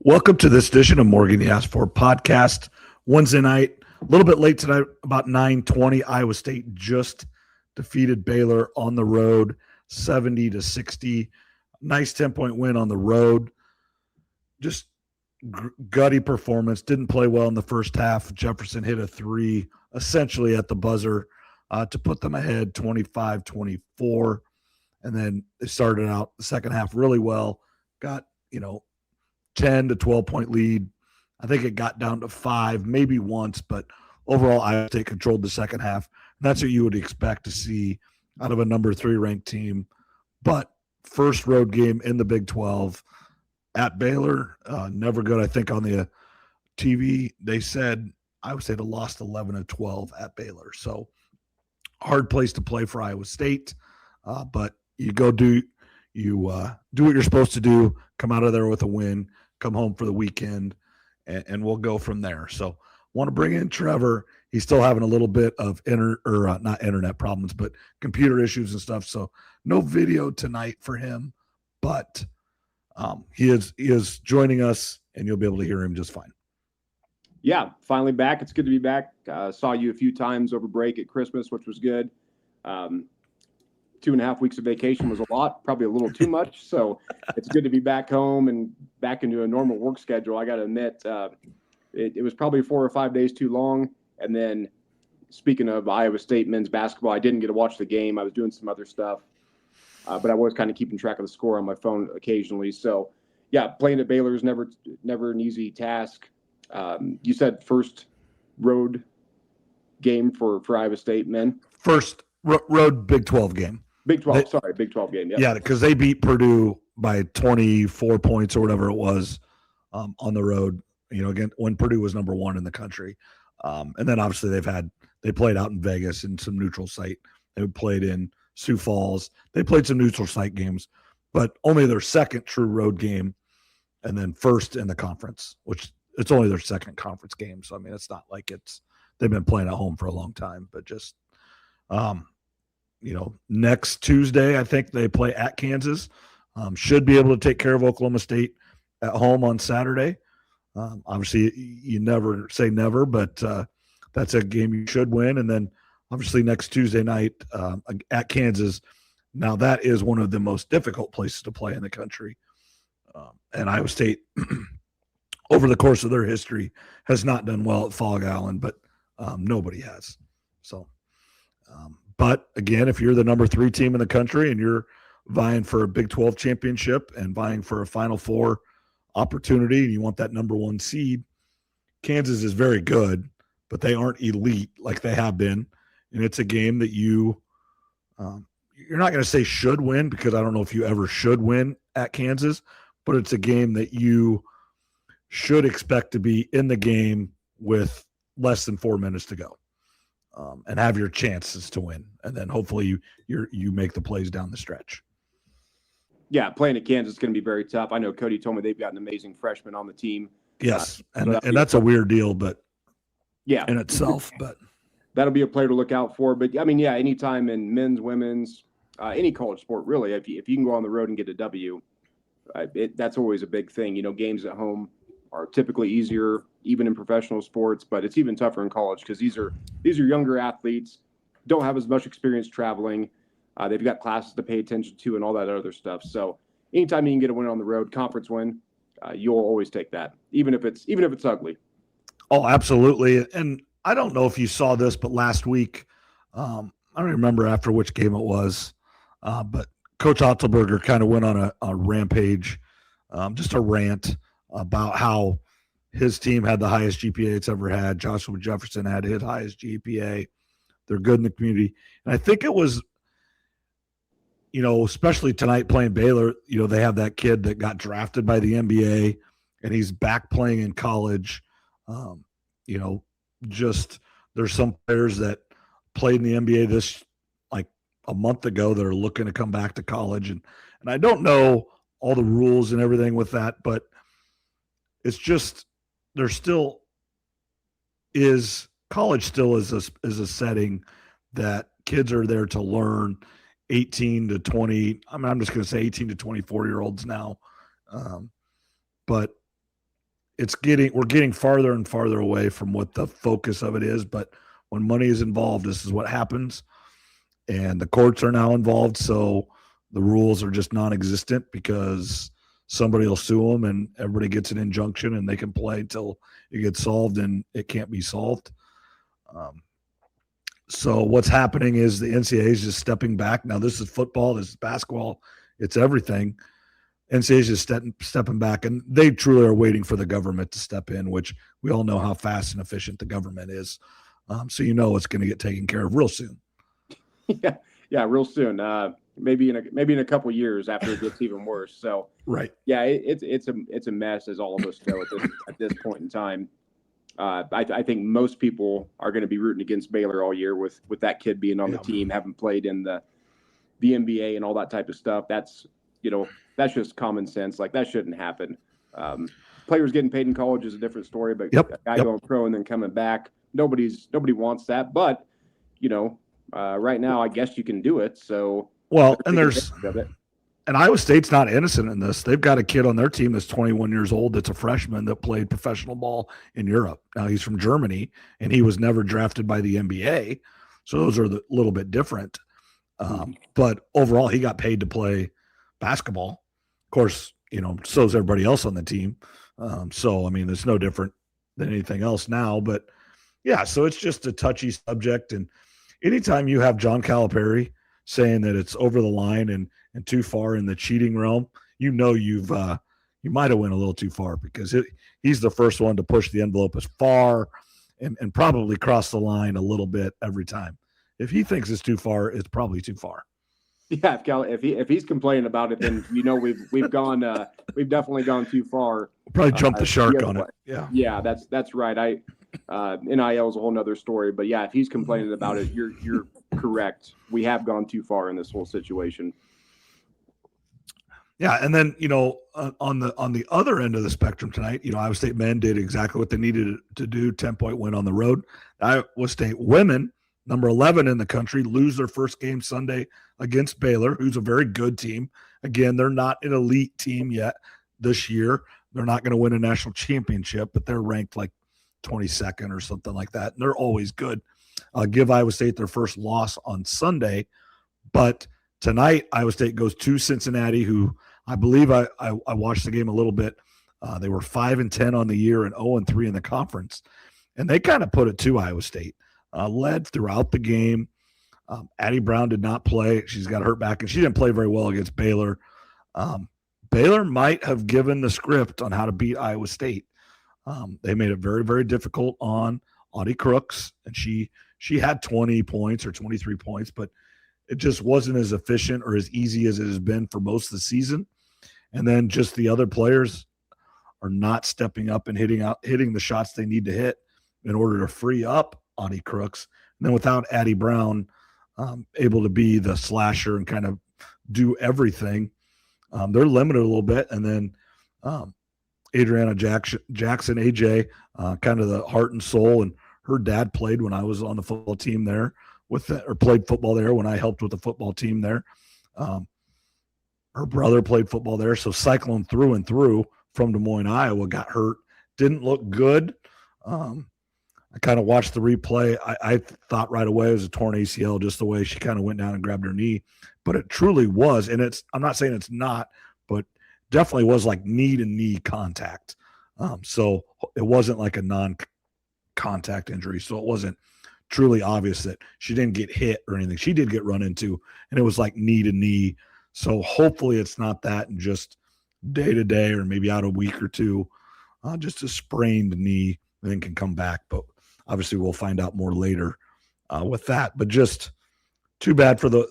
Welcome to this edition of Morgan the Asked For podcast. Wednesday night, a little bit late tonight, about 9:20. Iowa State just defeated Baylor on the road, 70-60. Nice 10-point win on the road. Just gutty performance. Didn't play well in the first half. Jefferson hit a three essentially at the buzzer to put them ahead 25-24. And then they started out the second half really well. Got, 10 to 12-point lead. I think it got down to 5, maybe once, but overall, Iowa State controlled the second half. And that's what you would expect to see out of a number 3 ranked team. But first road game in the Big 12 at Baylor, never good. I think on the TV, they said Iowa State had lost 11 of 12 at Baylor. So hard place to play for Iowa State. But you go do what you're supposed to do, come out of there with a win, come home for the weekend, and we'll go from there. So want to bring in Trevor. He's still having a little bit of not internet problems, but computer issues and stuff. So no video tonight for him, but he is joining us, and you'll be able to hear him just fine. Yeah, finally back. It's good to be back. Saw you a few times over break at Christmas, which was good. 2.5 weeks of vacation was a lot, probably a little too much. So it's good to be back home and back into a normal work schedule. I got to admit, it was probably 4 or 5 days too long. And then speaking of Iowa State men's basketball, I didn't get to watch the game. I was doing some other stuff, but I was kind of keeping track of the score on my phone occasionally. So, yeah, playing at Baylor is never an easy task. You said first road game for Iowa State men? First road Big 12 game. Big 12 game. Yep. Yeah, because they beat Purdue by 24 points or whatever it was on the road, again, when Purdue was number 1 in the country. And then obviously they played out in Vegas in some neutral site. They played in Sioux Falls. They played some neutral site games, but only their second true road game, and then first in the conference, which it's only their second conference game. So, I mean, it's not like they've been playing at home for a long time, but just next Tuesday, I think they play at Kansas. Should be able to take care of Oklahoma State at home on Saturday. Obviously, you never say never, but that's a game you should win. And then, obviously, next Tuesday night at Kansas. Now, that is one of the most difficult places to play in the country. And Iowa State, over the course of their history, has not done well at Fog Island, but nobody has. So, but again, if you're the number 3 team in the country and you're vying for a Big 12 championship and vying for a Final Four opportunity and you want that number 1 seed, Kansas is very good, but they aren't elite like they have been. And it's a game that you're not going to say should win, because I don't know if you ever should win at Kansas, but it's a game that you should expect to be in the game with less than 4 minutes to go. And have your chances to win, and then hopefully you make the plays down the stretch. Yeah, playing at Kansas is going to be very tough. I know Cody told me they've got an amazing freshman on the team. Yes, and that's a weird deal, but yeah, in itself. But that'll be a player to look out for. But I mean, yeah, anytime in men's, women's, any college sport really, if you can go on the road and get a W, that's always a big thing. Games at home are typically easier, even in professional sports, but it's even tougher in college because these are younger athletes, don't have as much experience traveling. They've got classes to pay attention to and all that other stuff. So anytime you can get a win on the road, conference win, you'll always take that, even if it's ugly. Oh, absolutely. And I don't know if you saw this, but last week, I don't remember after which game it was, but Coach Otzelberger kind of went on a rampage, just a rant about how his team had the highest GPA it's ever had. Joshua Jefferson had his highest GPA. They're good in the community. And I think it was, especially tonight playing Baylor, they have that kid that got drafted by the NBA and he's back playing in college. Just there's some players that played in the NBA like a month ago that are looking to come back to college. And I don't know all the rules and everything with that, but it's just college still is a setting that kids are there to learn. 18 to 20. I'm just going to say 18 to 24-year-olds now. But we're getting farther and farther away from what the focus of it is. But when money is involved, this is what happens. And the courts are now involved. So the rules are just non-existent because somebody will sue them and everybody gets an injunction and they can play till it gets solved, and it can't be solved. So what's happening is the NCAA is just stepping back. Now this is football, this is basketball, it's everything. NCAA is just stepping back, and they truly are waiting for the government to step in, which we all know how fast and efficient the government is. So it's going to get taken care of real soon. Yeah, real soon. Maybe in a couple years after it gets even worse. So right. Yeah, it's a mess, as all of us know at this point in time. I think most people are going to be rooting against Baylor all year with that kid being on the team, having played in the NBA and all that type of stuff. That's just common sense. Like, that shouldn't happen. Players getting paid in college is a different story, but a guy going pro and then coming back, nobody wants that. But right now, I guess you can do it. So and Iowa State's not innocent in this. They've got a kid on their team that's 21 years old that's a freshman that played professional ball in Europe. Now he's from Germany, and he was never drafted by the NBA. So those are a little bit different. But overall, he got paid to play basketball. Of course, so is everybody else on the team. So, I mean, it's no different than anything else now. But, yeah, so it's just a touchy subject. And anytime you have John Calipari saying that it's over the line and too far in the cheating realm, you might have went a little too far, because he's the first one to push the envelope as far and probably cross the line a little bit every time. If he thinks it's too far, it's probably too far. Yeah, if he's complaining about it, then we've gone we've definitely gone too far. Probably jumped the shark on it. Yeah, that's right. NIL is a whole nother story, but yeah, if he's complaining about it, you're correct. We have gone too far in this whole situation. Yeah, and then on the other end of the spectrum tonight, Iowa State men did exactly what they needed to do. 10-point win on the road. Iowa State women, number 11 in the country, lose their first game Sunday against Baylor, who's a very good team. Again, they're not an elite team yet this year. They're not going to win a national championship, but they're ranked like 22nd or something like that, and they're always good. Give Iowa State their first loss on Sunday, but tonight Iowa State goes to Cincinnati, who I believe I watched the game a little bit. They were 5-10 on the year and 0-3 in the conference, and they kind of put it to Iowa State. Led throughout the game. Addie Brown did not play. She's got hurt back, and she didn't play very well against Baylor. Baylor might have given the script on how to beat Iowa State. They made it very, very difficult on Audie Crooks, and she had 20 points or 23 points, but it just wasn't as efficient or as easy as it has been for most of the season. And then just the other players are not stepping up and hitting the shots they need to hit in order to free up Audie Crooks. And then without Addie Brown able to be the slasher and kind of do everything, they're limited a little bit. And then Adriana Jackson, AJ, kind of the heart and soul, and her dad played when I was on the football team there or played football there when I helped with the football team there. Her brother played football there. So Cyclone through and through from Des Moines, Iowa, got hurt. Didn't look good. I kind of watched the replay. I thought right away it was a torn ACL, just the way she kind of went down and grabbed her knee. But it truly was. And I'm not saying it's not, but definitely was like knee-to-knee contact. So it wasn't like a non-contact injury. So it wasn't truly obvious that she didn't get hit or anything. She did get run into, and it was like knee-to-knee. So hopefully it's not that, and just day-to-day or maybe out a week or two, just a sprained knee, and then can come back. But obviously we'll find out more later with that. But just too bad for the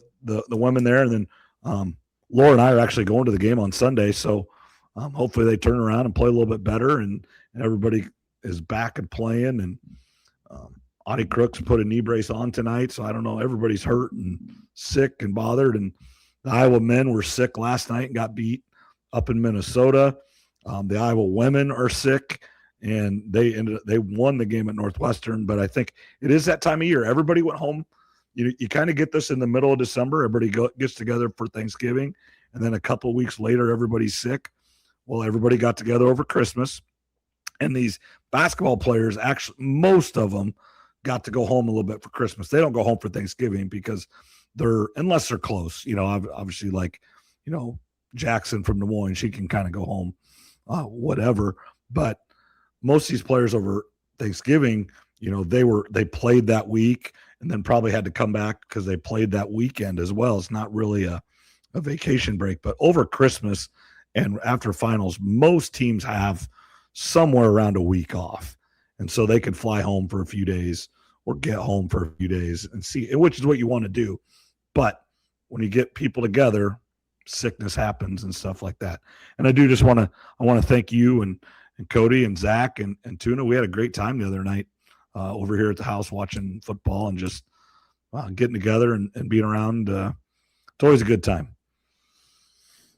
women there. And then Laura and I are actually going to the game on Sunday, so hopefully they turn around and play a little bit better, and everybody is back and playing. And Audie Crooks put a knee brace on tonight, so I don't know. Everybody's hurt and sick and bothered. And the Iowa men were sick last night and got beat up in Minnesota. The Iowa women are sick, and they won the game at Northwestern. But I think it is that time of year. Everybody went home. You kind of get this in the middle of December. Everybody gets together for Thanksgiving, and then a couple of weeks later, everybody's sick. Well, everybody got together over Christmas, And these basketball players, actually, most of them got to go home a little bit for Christmas. They don't go home for Thanksgiving because unless they're close, obviously like, Jackson from Des Moines, she can kind of go home, whatever. But most of these players over Thanksgiving, they played that week and then probably had to come back because they played that weekend as well. It's not really a vacation break, but over Christmas and after finals, most teams have somewhere around a week off. And so they could fly home for a few days or get home for a few days and see, which is what you want to do. But when you get people together, sickness happens and stuff like that. And I do just want to thank you and Cody and Zach and Tuna. We had a great time the other night over here at the house watching football and just getting together and being around. It's always a good time.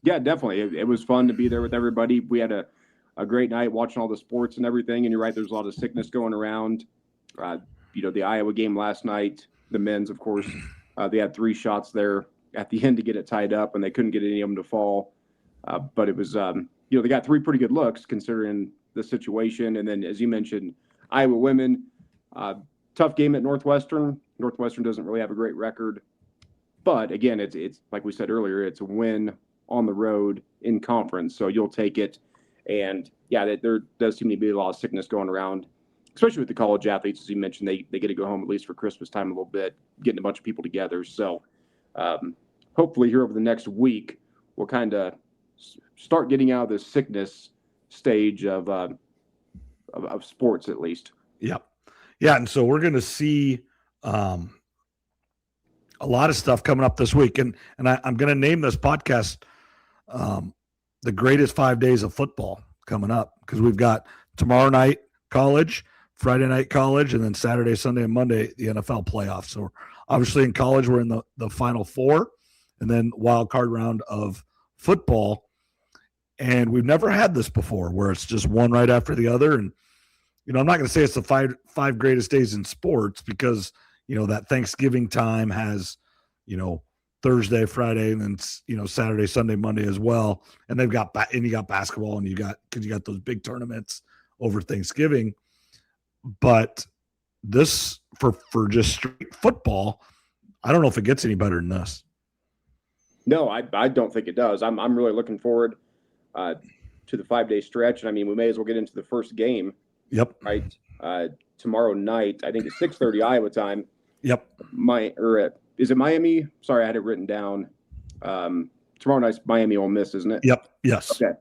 Yeah, definitely. It was fun to be there with everybody. We had a great night watching all the sports and everything. And you're right, there's a lot of sickness going around. The Iowa game last night, the men's, of course, they had 3 shots there at the end to get it tied up, and they couldn't get any of them to fall. But it was, they got 3 pretty good looks considering the situation. And then, as you mentioned, Iowa women, tough game at Northwestern. Northwestern doesn't really have a great record. But, again, it's like we said earlier, it's a win on the road in conference, so you'll take it. And, yeah, there does seem to be a lot of sickness going around, especially with the college athletes. As you mentioned, they get to go home at least for Christmas time a little bit, getting a bunch of people together. So hopefully here over the next week, we'll kind of start getting out of this sickness stage of sports at least. Yep. Yeah, and so we're going to see a lot of stuff coming up this week. And I'm going to name this podcast the greatest 5 days of football coming up, because we've got tomorrow night college, Friday night college, and then Saturday, Sunday, and Monday, the NFL playoffs. So obviously in college, we're in the Final Four, and then wild card round of football. And we've never had this before where it's just one right after the other. And, I'm not going to say it's the five greatest days in sports because, that Thanksgiving time has, Thursday, Friday, and then Saturday, Sunday, Monday as well. And you got basketball, and you got those big tournaments over Thanksgiving. But this for just straight football, I don't know if it gets any better than this. No, I don't think it does. I'm really looking forward to the 5-day stretch. And I mean, we may as well get into the first game. Yep. Right. Tomorrow night, I think it's 6:30 Iowa time. Yep. Is it Miami? Sorry, I had it written down. Tomorrow night's Miami Ole Miss, isn't it? Yep. Yes. Okay.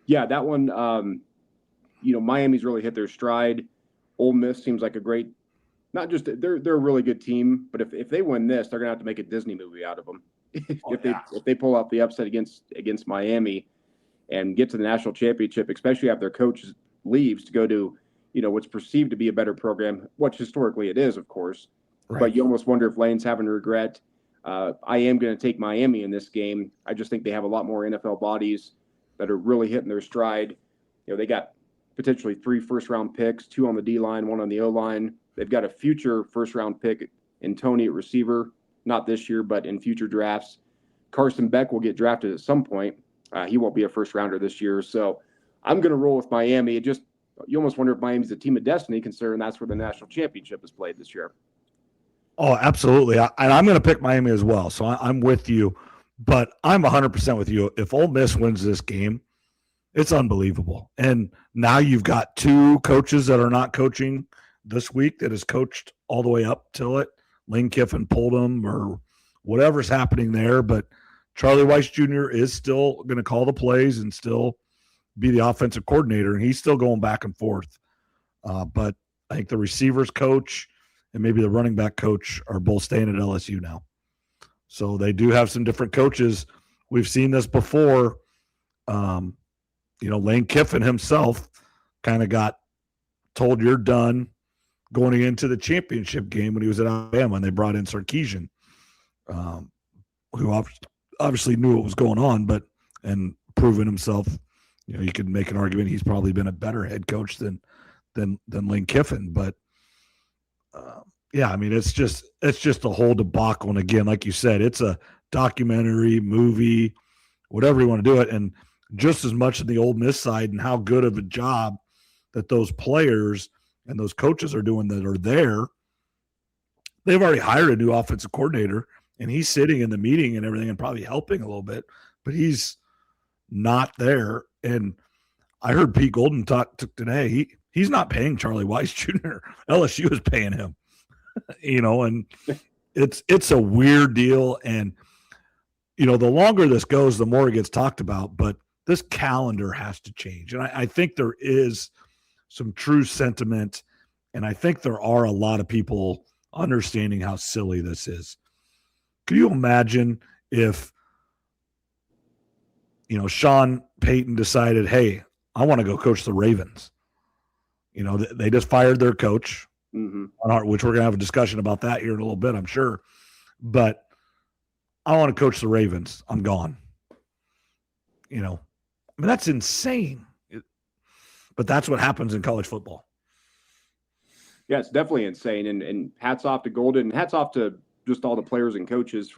Yeah, that one. Miami's really hit their stride. Ole Miss seems like a great. Not just they're a really good team, but if they win this, they're gonna have to make a Disney movie out of them. If they pull out the upset against Miami and get to the national championship, especially after their coach leaves to go to what's perceived to be a better program, which historically it is, of course. Right. But you almost wonder if Lane's having a regret. I am going to take Miami in this game. I just think they have a lot more NFL bodies that are really hitting their stride. They got potentially 3 first-round picks, 2 on the D-line, 1 on the O-line. They've got a future first-round pick in Tony at receiver, not this year, but in future drafts. Carson Beck will get drafted at some point. He won't be a first-rounder this year. So I'm going to roll with Miami. You almost wonder if Miami's a team of destiny, considering that's where the national championship is played this year. Oh, absolutely. And I'm going to pick Miami as well. So I'm with you, but I'm 100% with you. If Ole Miss wins this game, it's unbelievable. And now you've got 2 coaches that are not coaching this week that has coached all the way up till it. Lane Kiffin pulled them or whatever's happening there. But Charlie Weiss Jr. is still going to call the plays and still be the offensive coordinator. And he's still going back and forth. But I think the receivers coach and maybe the running back coach are both staying at LSU now. So they do have some different coaches. We've seen this before. Lane Kiffin himself kind of got told you're done going into the championship game when he was at Alabama, and they brought in Sarkisian, who obviously knew what was going on, and proven himself. You could make an argument he's probably been a better head coach than Lane Kiffin, but it's just a whole debacle. And again, like you said, it's a documentary, movie, whatever you want to do it, and just as much on the Ole Miss side and how good of a job that those players and those coaches are doing that are there. They've already hired a new offensive coordinator, and he's sitting in the meeting and everything and probably helping a little bit, but he's not there. And I heard Pete Golden talk today. He's not paying Charlie Weiss Jr. LSU is paying him, and it's a weird deal. And, the longer this goes, the more it gets talked about, but this calendar has to change. And I think there is some true sentiment, and I think there are a lot of people understanding how silly this is. Could you imagine if, Sean Payton decided, hey, I want to go coach the Ravens. They just fired their coach, which we're going to have a discussion about that here in a little bit, I'm sure. But I want to coach the Ravens. I'm gone. That's insane. But that's what happens in college football. Yeah, it's definitely insane. And hats off to Golden, and hats off to just all the players and coaches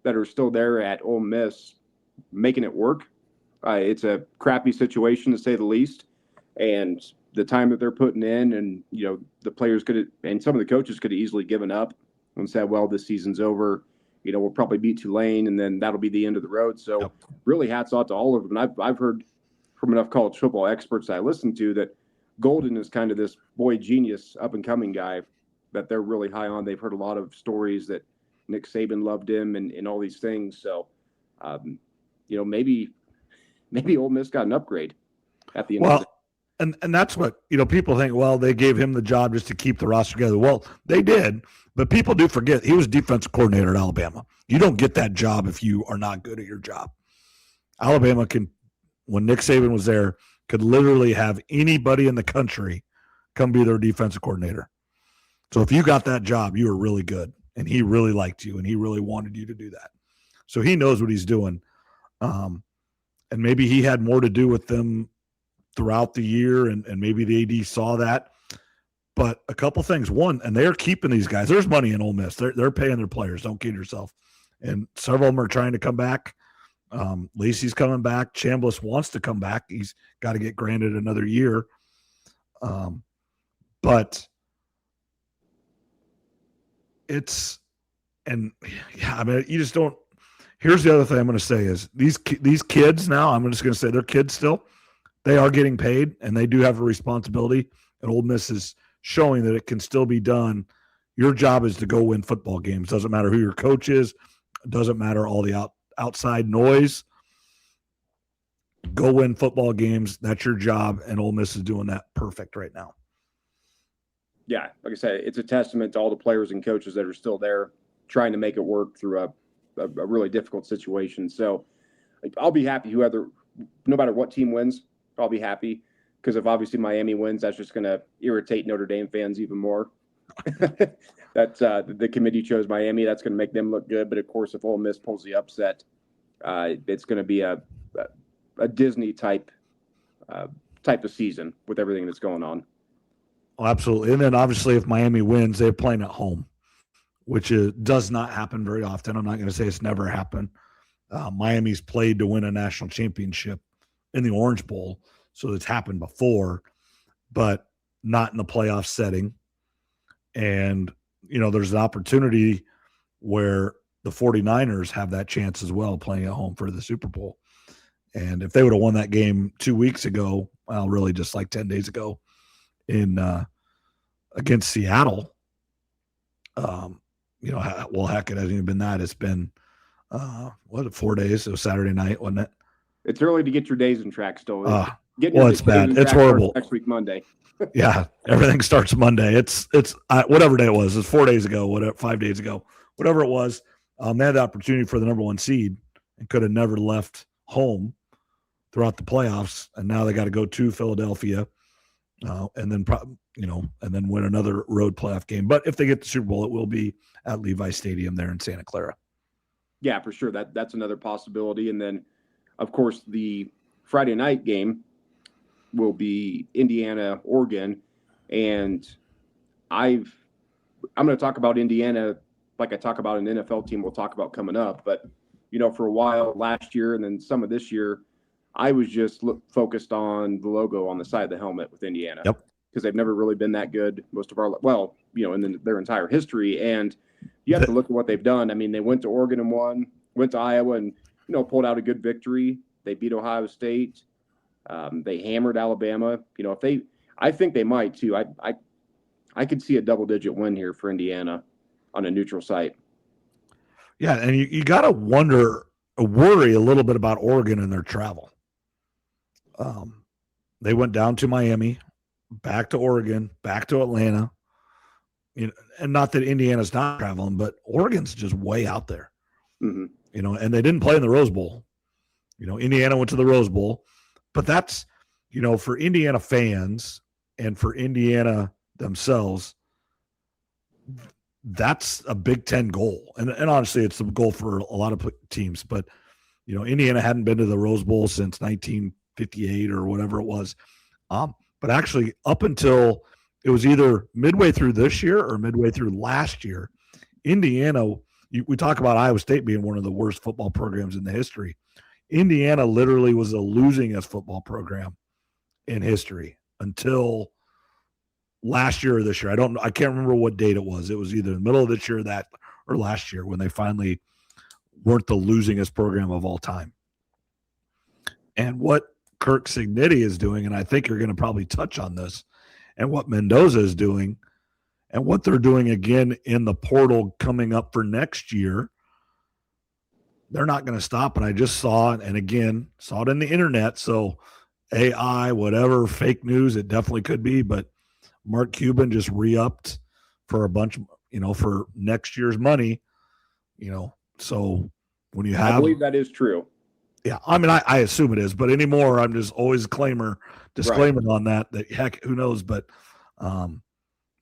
that are still there at Ole Miss making it work. It's a crappy situation, to say the least. And the time that they're putting in, and, the players and some of the coaches could have easily given up and said, well, this season's over. We'll probably beat Tulane, and then that'll be the end of the road. So really hats off to all of them. I've heard from enough college football experts I listen to that Golden is kind of this boy genius, up-and-coming guy that they're really high on. They've heard a lot of stories that Nick Saban loved him and all these things. So, maybe Ole Miss got an upgrade at the end of the day. And that's what, people think, well, they gave him the job just to keep the roster together. Well, they did, but people do forget he was defensive coordinator at Alabama. You don't get that job if you are not good at your job. Alabama when Nick Saban was there, could literally have anybody in the country come be their defensive coordinator. So if you got that job, you were really good, and he really liked you, and he really wanted you to do that. So he knows what he's doing. And maybe he had more to do with them throughout the year, and maybe the AD saw that. But a couple things. One, and they're keeping these guys. There's money in Ole Miss. They're paying their players. Don't kid yourself. And several of them are trying to come back. Lacey's coming back. Chambliss wants to come back. He's got to get granted another year. But you just don't. Here's the other thing I'm going to say is these kids now, I'm just going to say they're kids still. They are getting paid, and they do have a responsibility. And Ole Miss is showing that it can still be done. Your job is to go win football games. Doesn't matter who your coach is. Doesn't matter all the outside noise. Go win football games. That's your job, and Ole Miss is doing that perfect right now. Yeah, like I said, it's a testament to all the players and coaches that are still there trying to make it work through a really difficult situation. So I'll be happy no matter what team wins, I'll be happy, because if obviously Miami wins, that's just going to irritate Notre Dame fans even more. That's the committee chose Miami. That's going to make them look good. But of course, if Ole Miss pulls the upset, it's going to be a Disney type of season with everything that's going on. Oh, absolutely. And then obviously, if Miami wins, they're playing at home, which does not happen very often. I'm not going to say it's never happened. Miami's played to win a national championship in the Orange Bowl, so it's happened before, but not in the playoff setting. And, there's an opportunity where the 49ers have that chance as well, playing at home for the Super Bowl. And if they would have won that game 2 weeks ago, well, really just like 10 days ago against Seattle, heck, it hasn't even been that. It's been, 4 days? It was Saturday night, wasn't it? It's early to get your days in track still. It's bad. It's horrible. Next week, Monday. Yeah, everything starts Monday. It's whatever day it was. It's 4 days ago, 5 days ago, whatever it was. They had the opportunity for the number one seed and could have never left home throughout the playoffs, and now they got to go to Philadelphia, and then win another road playoff game. But if they get the Super Bowl, it will be at Levi Stadium there in Santa Clara. Yeah, for sure. That's another possibility. And then, of course, the Friday night game will be Indiana, Oregon. And I'm going to talk about Indiana like I talk about an NFL team we'll talk about coming up. But, for a while last year and then some of this year, I was just focused on the logo on the side of the helmet with Indiana. Yep. Because they've never really been that good most of in their entire history. And you have to look at what they've done. I mean, they went to Oregon and won, went to Iowa and, pulled out a good victory. They beat Ohio State. They hammered Alabama. I think they might too. I could see a double-digit win here for Indiana on a neutral site. Yeah, and you got to worry a little bit about Oregon and their travel. They went down to Miami, back to Oregon, back to Atlanta. And not that Indiana's not traveling, but Oregon's just way out there. Mm-hmm. And they didn't play in the Rose Bowl. Indiana went to the Rose Bowl, but that's, for Indiana fans and for Indiana themselves, that's a Big Ten goal. And honestly, it's the goal for a lot of teams, but Indiana hadn't been to the Rose Bowl since 1958 or whatever it was. But actually up until it was either midway through this year or midway through last year, Indiana, we talk about Iowa State being one of the worst football programs in the history. Indiana literally was the losingest football program in history until last year or this year. I can't remember what date it was. It was either the middle of this year or last year when they finally weren't the losingest program of all time. And what Kirk Cignetti is doing, and I think you're going to probably touch on this, and what Mendoza is doing, and what they're doing again in the portal coming up for next year, they're not going to stop. And I just saw it, and again, saw it in the internet. So AI, whatever, fake news, it definitely could be. But Mark Cuban just re-upped for a bunch, for next year's money. So when you have, I believe that is true. Yeah, I mean, I assume it is, but anymore, I'm just always disclaimer right on that heck, who knows? But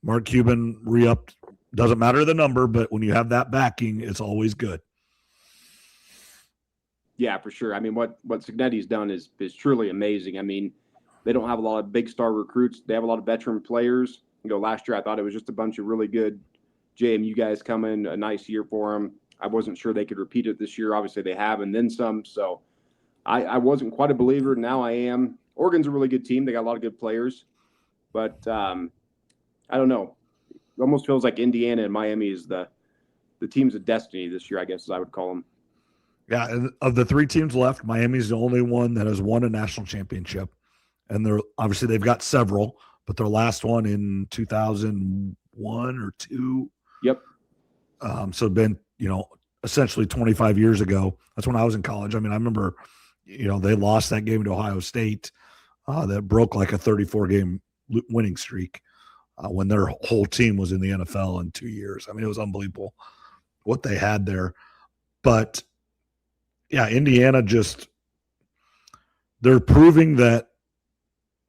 Mark Cuban re-upped. Doesn't matter the number, but when you have that backing, it's always good. Yeah, for sure. I mean, what Cignetti's done is truly amazing. I mean, they don't have a lot of big star recruits. They have a lot of veteran players. Last year I thought it was just a bunch of really good JMU guys coming. A nice year for them. I wasn't sure they could repeat it this year. Obviously, they have, and then some. So I wasn't quite a believer. Now I am. Oregon's a really good team. They got a lot of good players. But I don't know. It almost feels like Indiana and Miami is the teams of destiny this year, I guess, as I would call them. Yeah, and of the three teams left, Miami's the only one that has won a national championship. And they've got several, but their last one in 2001 or 2. Yep. So it'd been, essentially 25 years ago. That's when I was in college. I mean, I remember, they lost that game to Ohio State that broke like a 34-game winning streak when their whole team was in the NFL in 2 years. I mean, it was unbelievable what they had there. But, yeah, Indiana they're proving that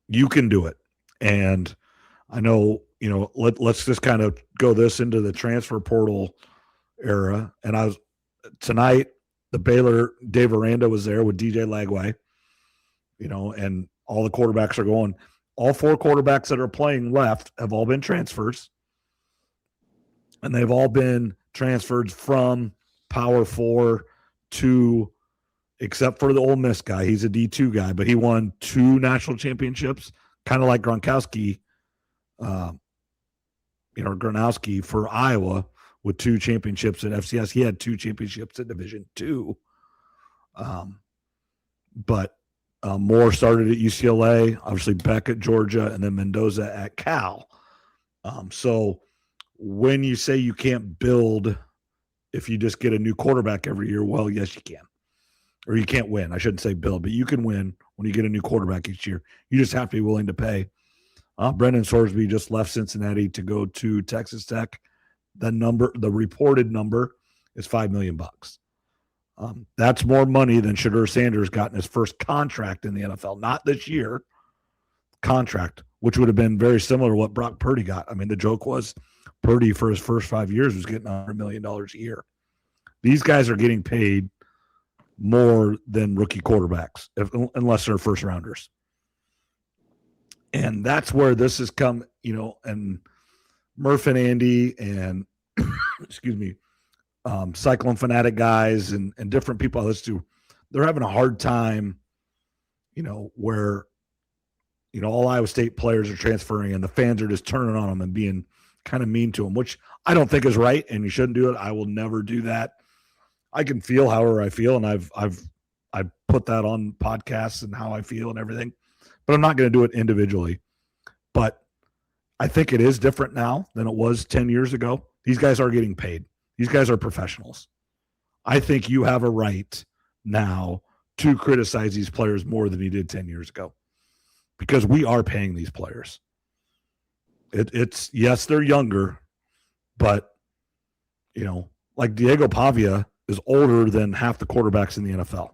you can do it. And I know, let's just kind of go this into the transfer portal era. And tonight, the Baylor, Dave Aranda was there with DJ Lagway, and all the quarterbacks are going. All 4 quarterbacks that are playing left have all been transfers. And they've all been transferred from Power 4 to, except for the Ole Miss guy. He's a D2 guy, but he won 2 national championships, kind of like Gronkowski, Gronkowski for Iowa with 2 championships in FCS. He had 2 championships in Division II. But Moore started at UCLA, obviously Beck at Georgia, and then Mendoza at Cal. So when you say you can't build if you just get a new quarterback every year, well, yes, you can. Or you can't win. I shouldn't say build, but you can win when you get a new quarterback each year. You just have to be willing to pay. Brendan Sorsby just left Cincinnati to go to Texas Tech. The reported number is $5 million. That's more money than Shedeur Sanders got in his first contract in the NFL. Not this year, contract, which would have been very similar to what Brock Purdy got. I mean, the joke was Purdy for his first 5 years was getting $100 million a year. These guys are getting paid more than rookie quarterbacks, unless they're first rounders. And that's where this has come, and Murph and Andy and excuse me, Cyclone fanatic guys and different people I listen to, they're having a hard time where, all Iowa State players are transferring and the fans are just turning on them and being kind of mean to them, which I don't think is right, and you shouldn't do it. I will never do that. I can feel however I feel, and I've put that on podcasts and how I feel and everything, but I'm not going to do it individually. But I think it is different now than it was 10 years ago. These guys are getting paid. These guys are professionals. I think you have a right now to criticize these players more than you did 10 years ago, because we are paying these players. It's yes, they're younger, but like Diego Pavia is older than half the quarterbacks in the NFL,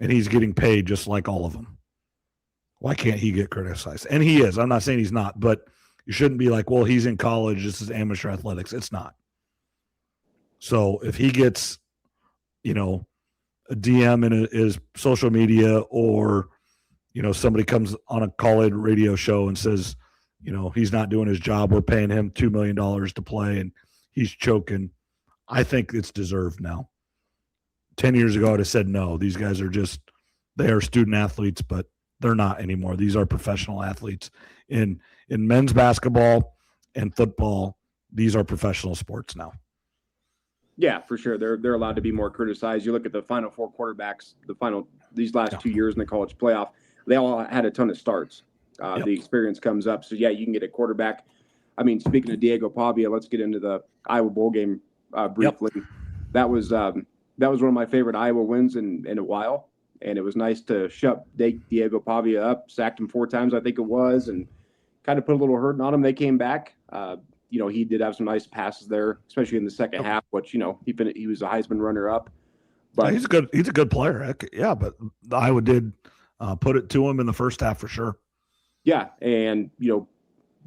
and he's getting paid just like all of them. Why can't he get criticized? And he is. I'm not saying he's not, but you shouldn't be like, well, he's in college. This is amateur athletics. It's not. So if he gets, a DM in his social media, or, somebody comes on a call-in radio show and says, he's not doing his job, we're paying him $2 million to play and he's choking, I think it's deserved now. 10 years ago, I'd have said no. These guys are they are student athletes, but they're not anymore. These are professional athletes. In men's basketball and football, these are professional sports now. Yeah, for sure. They're allowed to be more criticized. You look at the Final Four quarterbacks, these last 2 years in the college playoff, they all had a ton of starts. The experience comes up. So, you can get a quarterback. I mean, speaking of Diego Pavia, let's get into the Iowa bowl game briefly. Yep. That was one of my favorite Iowa wins in a while, and it was nice to shut Diego Pavia up, sacked him 4 times, I think it was, and kind of put a little hurting on him. They came back. He did have some nice passes there, especially in the second half, which, he was a Heisman runner-up. But he's a good player. Heck, yeah, but Iowa did put it to him in the first half for sure. Yeah, and,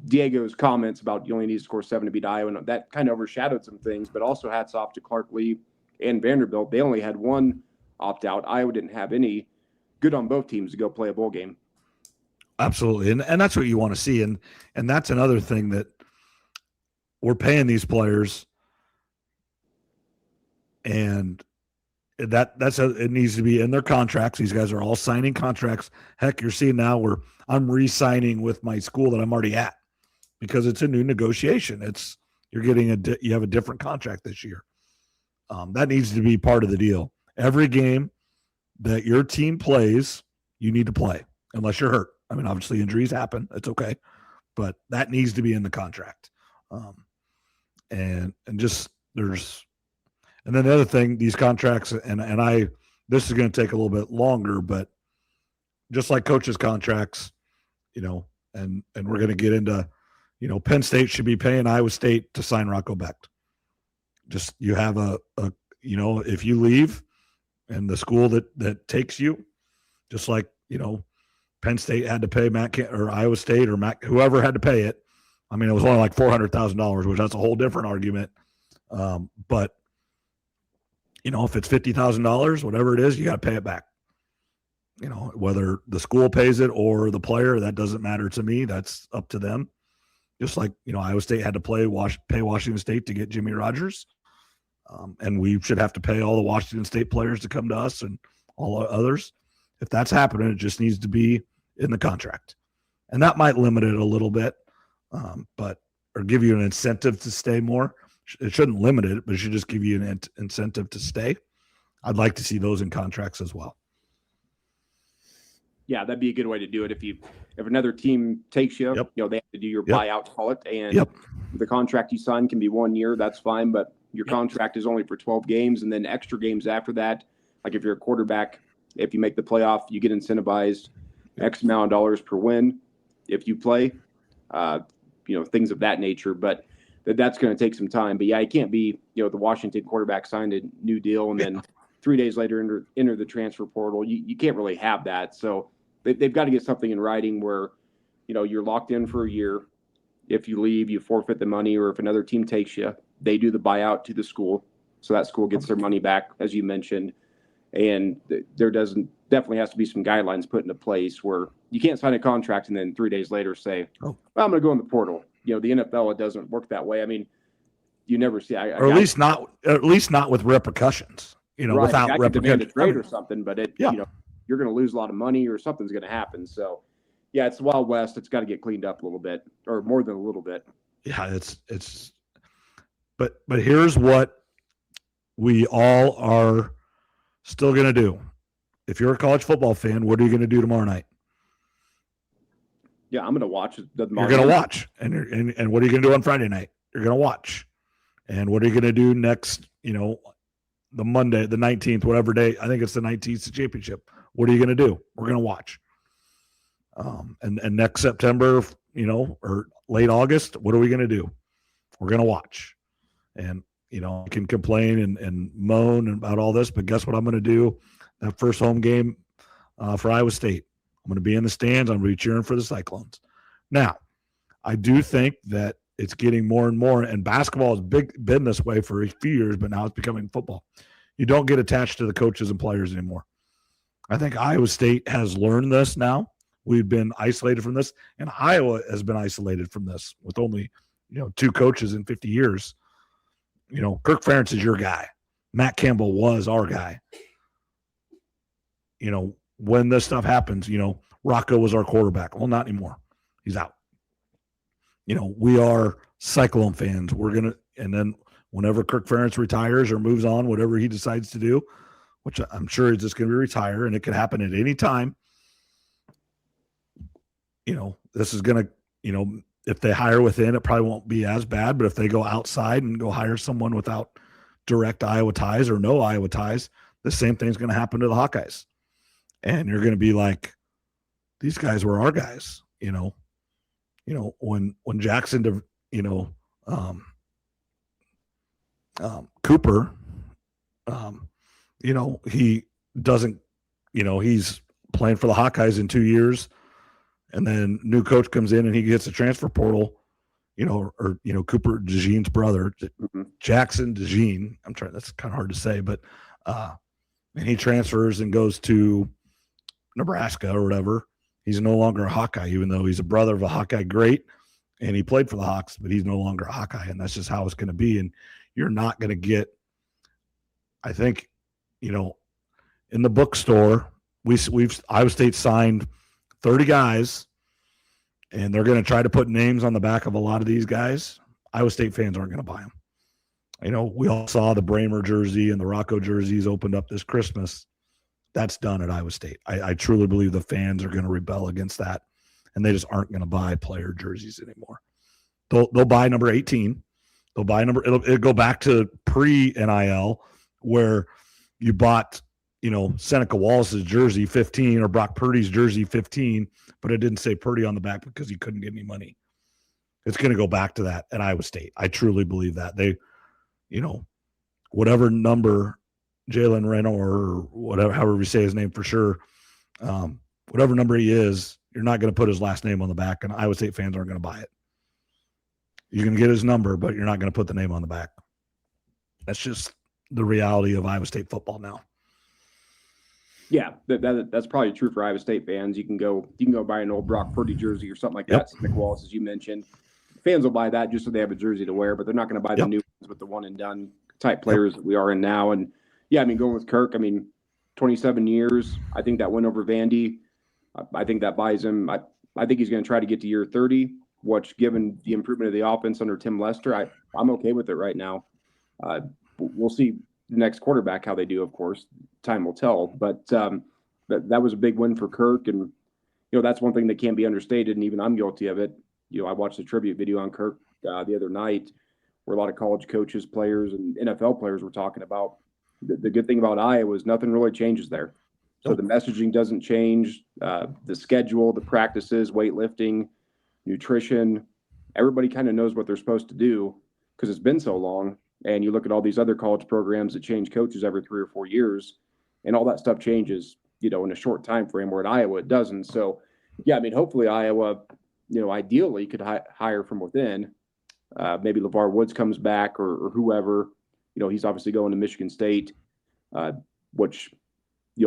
Diego's comments about you only need to score 7 to beat Iowa, and that kind of overshadowed some things, but also hats off to Clark Lee and Vanderbilt. They only had one opt-out. Iowa didn't have any. Good on both teams to go play a bowl game. Absolutely, and that's what you want to see, and that's another thing that we're paying these players, and it needs to be in their contracts. These guys are all signing contracts. Heck, you're seeing now where I'm re-signing with my school that I'm already at because it's a new negotiation. You have a different contract this year. That needs to be part of the deal. Every game that your team plays, you need to play unless you're hurt. I mean, obviously injuries happen. It's okay, but that needs to be in the contract. And then the other thing, these contracts, this is going to take a little bit longer, but just like coaches' contracts, and we're going to get into, Penn State should be paying Iowa State to sign Rocco Becht. Just you have if you leave and the school that takes you, just like, Penn State had to pay or Iowa State or whoever had to pay it. I mean, it was only like $400,000, which that's a whole different argument. But if it's $50,000, whatever it is, you got to pay it back. Whether the school pays it or the player, that doesn't matter to me. That's up to them. Just like, Iowa State had to pay Washington State to get Jimmy Rogers. And we should have to pay all the Washington State players to come to us and all the others. If that's happening, it just needs to be in the contract. And that might limit it a little bit, or give you an incentive to stay more. It shouldn't limit it, but it should just give you an incentive to stay. I'd like to see those in contracts as well. Yeah, that'd be a good way to do it. If another team takes you, they have to do your buyout, call it, and the contract you sign can be 1 year. That's fine, but your contract is only for 12 games, and then extra games after that. Like if you're a quarterback, if you make the playoff, you get incentivized X amount of dollars per win if you play. Things of that nature, but that's going to take some time. But it can't be, the Washington quarterback signed a new deal and then 3 days later enter the transfer portal. You can't really have that. So they've got to get something in writing where, you're locked in for a year. If you leave, you forfeit the money, or if another team takes you, they do the buyout to the school. So that school gets their money back, as you mentioned. And there definitely has to be some guidelines put into place where you can't sign a contract and then 3 days later say, well, I'm going to go in the portal. The NFL, it doesn't work that way. I mean, you never see, or at least not with repercussions, right, without repercussions. Trade or something, but you're going to lose a lot of money or something's going to happen. So, yeah, it's the Wild West. It's got to get cleaned up a little bit, or more than a little bit. Yeah, but here's what we all are still going to do. If you're a college football fan, what are you going to do tomorrow night? Yeah, I'm going to watch. You're going to watch. And what are you going to do on Friday night? You're going to watch. And what are you going to do next, the Monday, the 19th, whatever day? I think it's the 19th, the championship. What are you going to do? We're going to watch. And next September, or late August, what are we going to do? We're going to watch. And, I can complain and moan about all this, but guess what I'm going to do? That first home game for Iowa State. I'm going to be in the stands. I'm going to be cheering for the Cyclones. Now, I do think that it's getting more and more, and basketball has been this way for a few years, but now it's becoming football. You don't get attached to the coaches and players anymore. I think Iowa State has learned this now. We've been isolated from this, and Iowa has been isolated from this with only, 2 coaches in 50 years. Kirk Ferentz is your guy. Matt Campbell was our guy. When this stuff happens, Rocco was our quarterback. Well, not anymore. He's out. We are Cyclone fans. And then whenever Kirk Ferentz retires or moves on, whatever he decides to do, which I'm sure he's just going to retire, and it could happen at any time. This is going to, if they hire within, it probably won't be as bad. But if they go outside and go hire someone without direct Iowa ties or no Iowa ties, the same thing's going to happen to the Hawkeyes. And you're going to be like, these guys were our guys, when Jackson, Cooper, he doesn't, he's playing for the Hawkeyes in 2 years, and then new coach comes in and he gets a transfer portal, Cooper DeJean's brother, Jackson DeJean. That's kind of hard to say, but and he transfers and goes to Nebraska or whatever. He's no longer a Hawkeye, even though he's a brother of a Hawkeye great, and he played for the Hawks, but he's no longer a Hawkeye, and that's just how it's going to be. And you're not going to get, I think, in the bookstore, we've Iowa State signed 30 guys, and they're going to try to put names on the back of a lot of these guys. Iowa State fans aren't going to buy them. We all saw the Bramer jersey and the Rocco jerseys opened up this Christmas. That's done at Iowa State. I truly believe the fans are going to rebel against that, and they just aren't going to buy player jerseys anymore. They'll buy number 18. They'll buy it'll go back to pre-NIL where you bought, Seneca Wallace's jersey 15 or Brock Purdy's jersey 15, but it didn't say Purdy on the back because he couldn't get any money. It's going to go back to that at Iowa State. I truly believe that. They, whatever number Jalen Reno or whatever, however you say his name for sure, whatever number he is, you're not going to put his last name on the back, and Iowa State fans aren't going to buy it. You can get his number, but you're not going to put the name on the back. That's just the reality of Iowa State football now. Yeah, that's probably true for Iowa State fans. You can go buy an old Brock Purdy jersey or something like that. Nick Wallace, as you mentioned, fans will buy that just so they have a jersey to wear, but they're not going to buy the new ones with the one and done type players that we are in now. And yeah, going with Kirk, 27 years. I think that win over Vandy, I think that buys him. I think he's going to try to get to year 30, which, given the improvement of the offense under Tim Lester, I'm okay with it right now. We'll see the next quarterback how they do, of course. Time will tell. But that was a big win for Kirk, and that's one thing that can't be understated, and even I'm guilty of it. I watched a tribute video on Kirk the other night where a lot of college coaches, players, and NFL players were talking about the good thing about Iowa is nothing really changes there. So the messaging doesn't change, the schedule, the practices, weightlifting, nutrition. Everybody kind of knows what they're supposed to do because it's been so long. And you look at all these other college programs that change coaches every 3 or 4 years, and all that stuff changes, in a short time frame, where at Iowa it doesn't. So, yeah, hopefully Iowa, ideally could hire from within. Maybe LeVar Woods comes back or whoever. He's obviously going to Michigan State, which,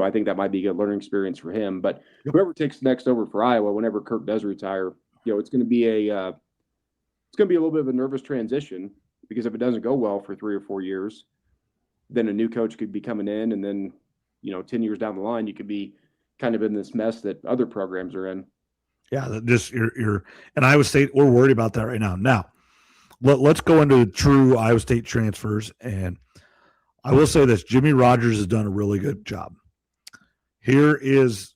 I think that might be a good learning experience for him. But whoever takes next over for Iowa, whenever Kirk does retire, it's going to be a little bit of a nervous transition. Because if it doesn't go well for 3 or 4 years, then a new coach could be coming in, and then, 10 years down the line, you could be, kind of in this mess that other programs are in. Yeah, just you're and Iowa State, we're worried about that right now. Now, let's go into true Iowa State transfers, and I will say this: Jimmy Rogers has done a really good job. Here is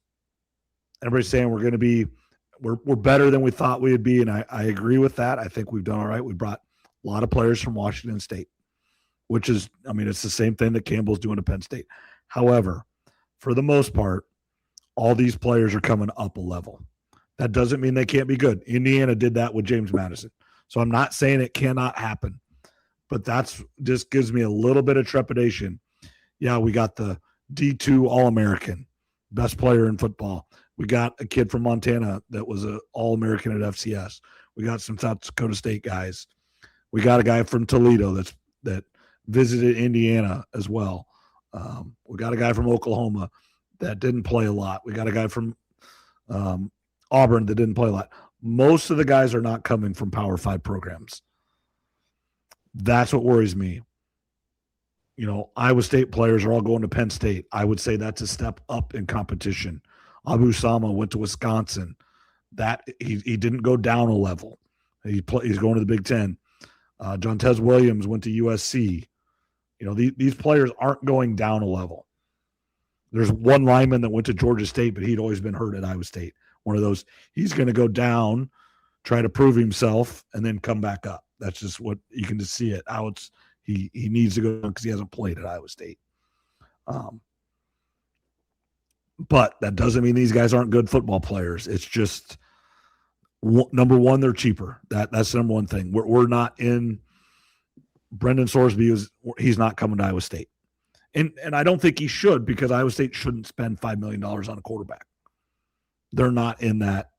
everybody saying we're going to be we're better than we thought we would be, and I agree with that. I think we've done all right. We brought a lot of players from Washington State, which is, I mean, it's the same thing that Campbell's doing to Penn State. However, for the most part, all these players are coming up a level. That doesn't mean they can't be good. Indiana did that with James Madison. So I'm not saying it cannot happen, but that's just gives me a little bit of trepidation. Yeah, we got the D2 All-American, best player in football. We got a kid from Montana that was an All-American at FCS. We got some South Dakota State guys. We got a guy from Toledo that visited Indiana as well. We got a guy from Oklahoma that didn't play a lot. We got a guy from Auburn that didn't play a lot. Most of the guys are not coming from Power 5 programs. That's what worries me. You know, Iowa State players are all going to Penn State. I would say that's a step up in competition. Abu Sama went to Wisconsin. That he didn't go down a level. He's going to the Big Ten. Jontez Williams went to USC. You know, these players aren't going down a level. There's one lineman that went to Georgia State, but he'd always been hurt at Iowa State. One of those, he's going to go down, try to prove himself, and then come back up. That's just what you can just see it. How it's he needs to go because he hasn't played at Iowa State. But that doesn't mean these guys aren't good football players. It's just number one, they're cheaper. That's the number one thing. We're not in. Brendan Sorsby he's not coming to Iowa State, and I don't think he should, because Iowa State shouldn't spend $5 million on a quarterback. They're not in that.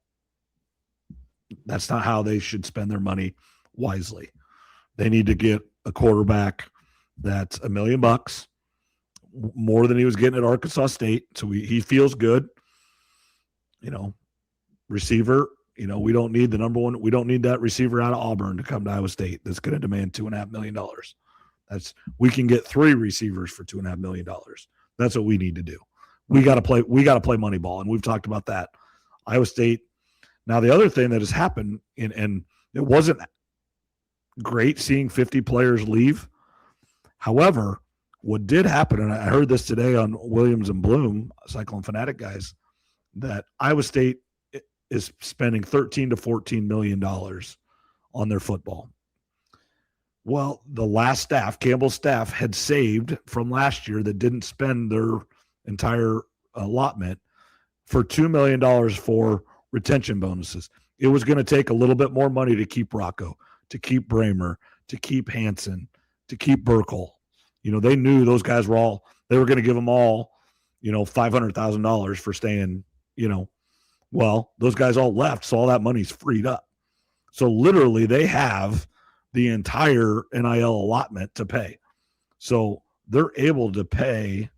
That's not how they should spend their money wisely. They need to get a quarterback that's $1 million, more than he was getting at Arkansas State. So he feels good. You know, receiver, you know, we don't need the number one. We don't need that receiver out of Auburn to come to Iowa State that's going to demand $2.5 million. We can get 3 receivers for $2.5 million. That's what we need to do. We got to play money ball, and we've talked about that. Iowa State. Now, the other thing that has happened, and it wasn't great seeing 50 players leave. However, what did happen, and I heard this today on Williams and Bloom, Cyclone Fanatic guys, that Iowa State is spending $13 to $14 million on their football. Well, the last staff, Campbell's staff, had saved from last year that didn't spend their entire allotment for $2 million for retention bonuses. It was going to take a little bit more money to keep Rocco, to keep Bramer, to keep Hansen, to keep Burkle. You know, they knew those guys were they were going to give them all, you know, $500,000 for staying, you know. Well, those guys all left, so all that money's freed up. So literally they have the entire NIL allotment to pay. So they're able to pay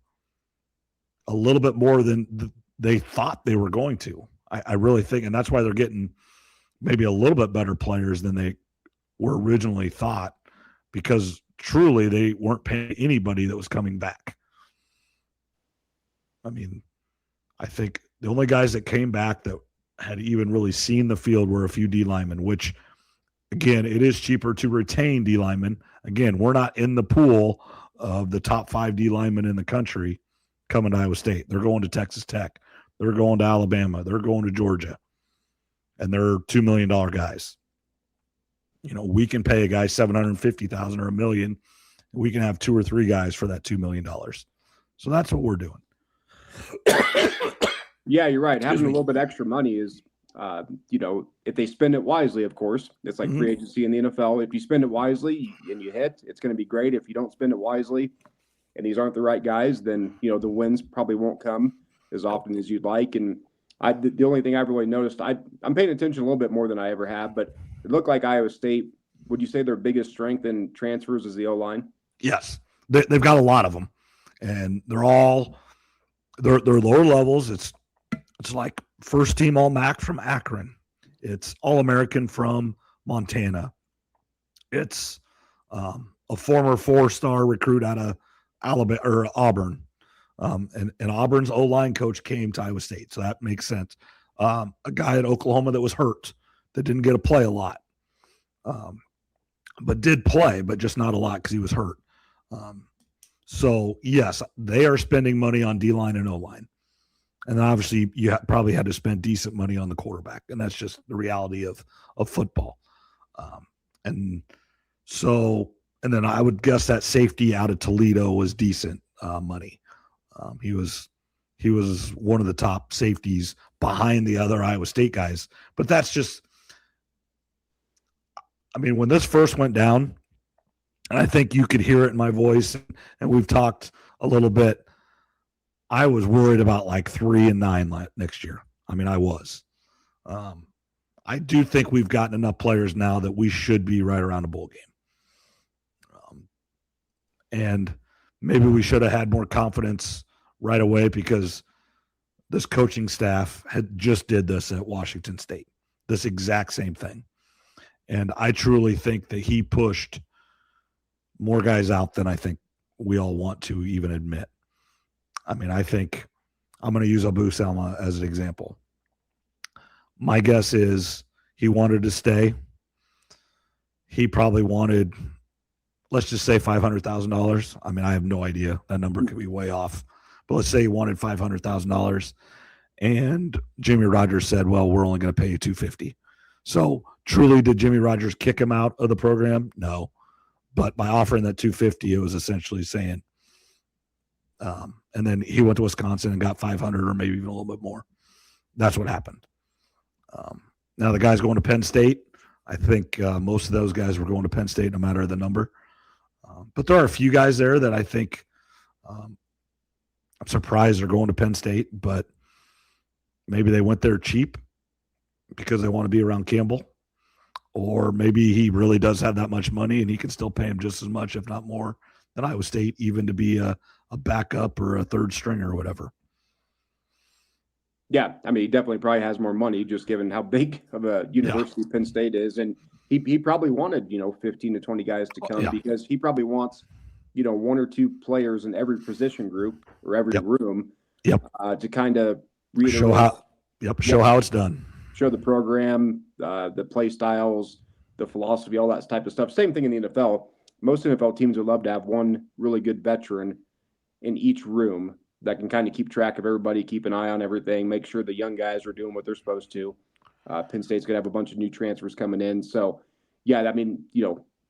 a little bit more than they thought they were going to. I really think, and that's why they're getting maybe a little bit better players than they were originally thought, because truly they weren't paying anybody that was coming back. I mean, I think the only guys that came back that had even really seen the field were a few D linemen, which, again, it is cheaper to retain D linemen. Again, we're not in the pool of the top 5 D linemen in the country coming to Iowa State. They're going to Texas Tech. They're going to Alabama. They're going to Georgia. And they're $2 million guys. You know, we can pay a guy $750,000 or $1 million. We can have 2 or 3 guys for that $2 million. So that's what we're doing. Yeah, you're right. Having a little bit extra money is, you know, if they spend it wisely, of course. It's like free agency in the NFL. If you spend it wisely and you hit, it's going to be great. If you don't spend it wisely and these aren't the right guys, then, you know, the wins probably won't come as often as you'd like. And the only thing I've really noticed, I'm paying attention a little bit more than I ever have, but it looked like Iowa State, would you say their biggest strength in transfers is the O-line? Yes. They've got a lot of them, and they're lower levels. It's like first team All-MAC from Akron. It's All-American from Montana. It's a former 4-star recruit out of Alabama or Auburn. And Auburn's O-line coach came to Iowa State, so that makes sense. A guy at Oklahoma that was hurt, that didn't get to play a lot, but did play, but just not a lot because he was hurt. So, yes, they are spending money on D-line and O-line. And then obviously you probably had to spend decent money on the quarterback, and that's just the reality of football. And then I would guess that safety out of Toledo was decent money. He was one of the top safeties behind the other Iowa State guys. But that's just, I mean, when this first went down, and I think you could hear it in my voice, and we've talked a little bit, I was worried about like 3-9 next year. I mean, I was. I do think we've gotten enough players now that we should be right around a bowl game. And maybe we should have had more confidence right away because this coaching staff had just did this at Washington State, this exact same thing. And I truly think that he pushed more guys out than I think we all want to even admit. I mean, I think I'm going to use Abu Salma as an example. My guess is he wanted to stay. He probably wanted, let's just say $500,000. I mean, I have no idea. That number could be way off. But let's say he wanted $500,000. And Jimmy Rogers said, well, we're only going to pay you $250,000. So truly, did Jimmy Rogers kick him out of the program? No. But by offering that $250,000, it was essentially saying, and then he went to Wisconsin and got $500,000 or maybe even a little bit more. That's what happened. Now the guy's going to Penn State. I think most of those guys were going to Penn State no matter the number. But there are a few guys there that I think I'm surprised are going to Penn State, but maybe they went there cheap because they want to be around Campbell. Or maybe he really does have that much money and he can still pay him just as much, if not more, than Iowa State, even to be a backup or a third stringer or whatever. Yeah, I mean, he definitely probably has more money just given how big of a university Penn State is. And he probably wanted, 15 to 20 guys to come because he probably wants, 1 or 2 players in every position group or every room to kind of show how it's done. Show the program, the play styles, the philosophy, all that type of stuff. Same thing in the NFL. Most NFL teams would love to have one really good veteran in each room that can kind of keep track of everybody, keep an eye on everything, make sure the young guys are doing what they're supposed to. Penn State's going to have a bunch of new transfers coming in. So, yeah, I mean,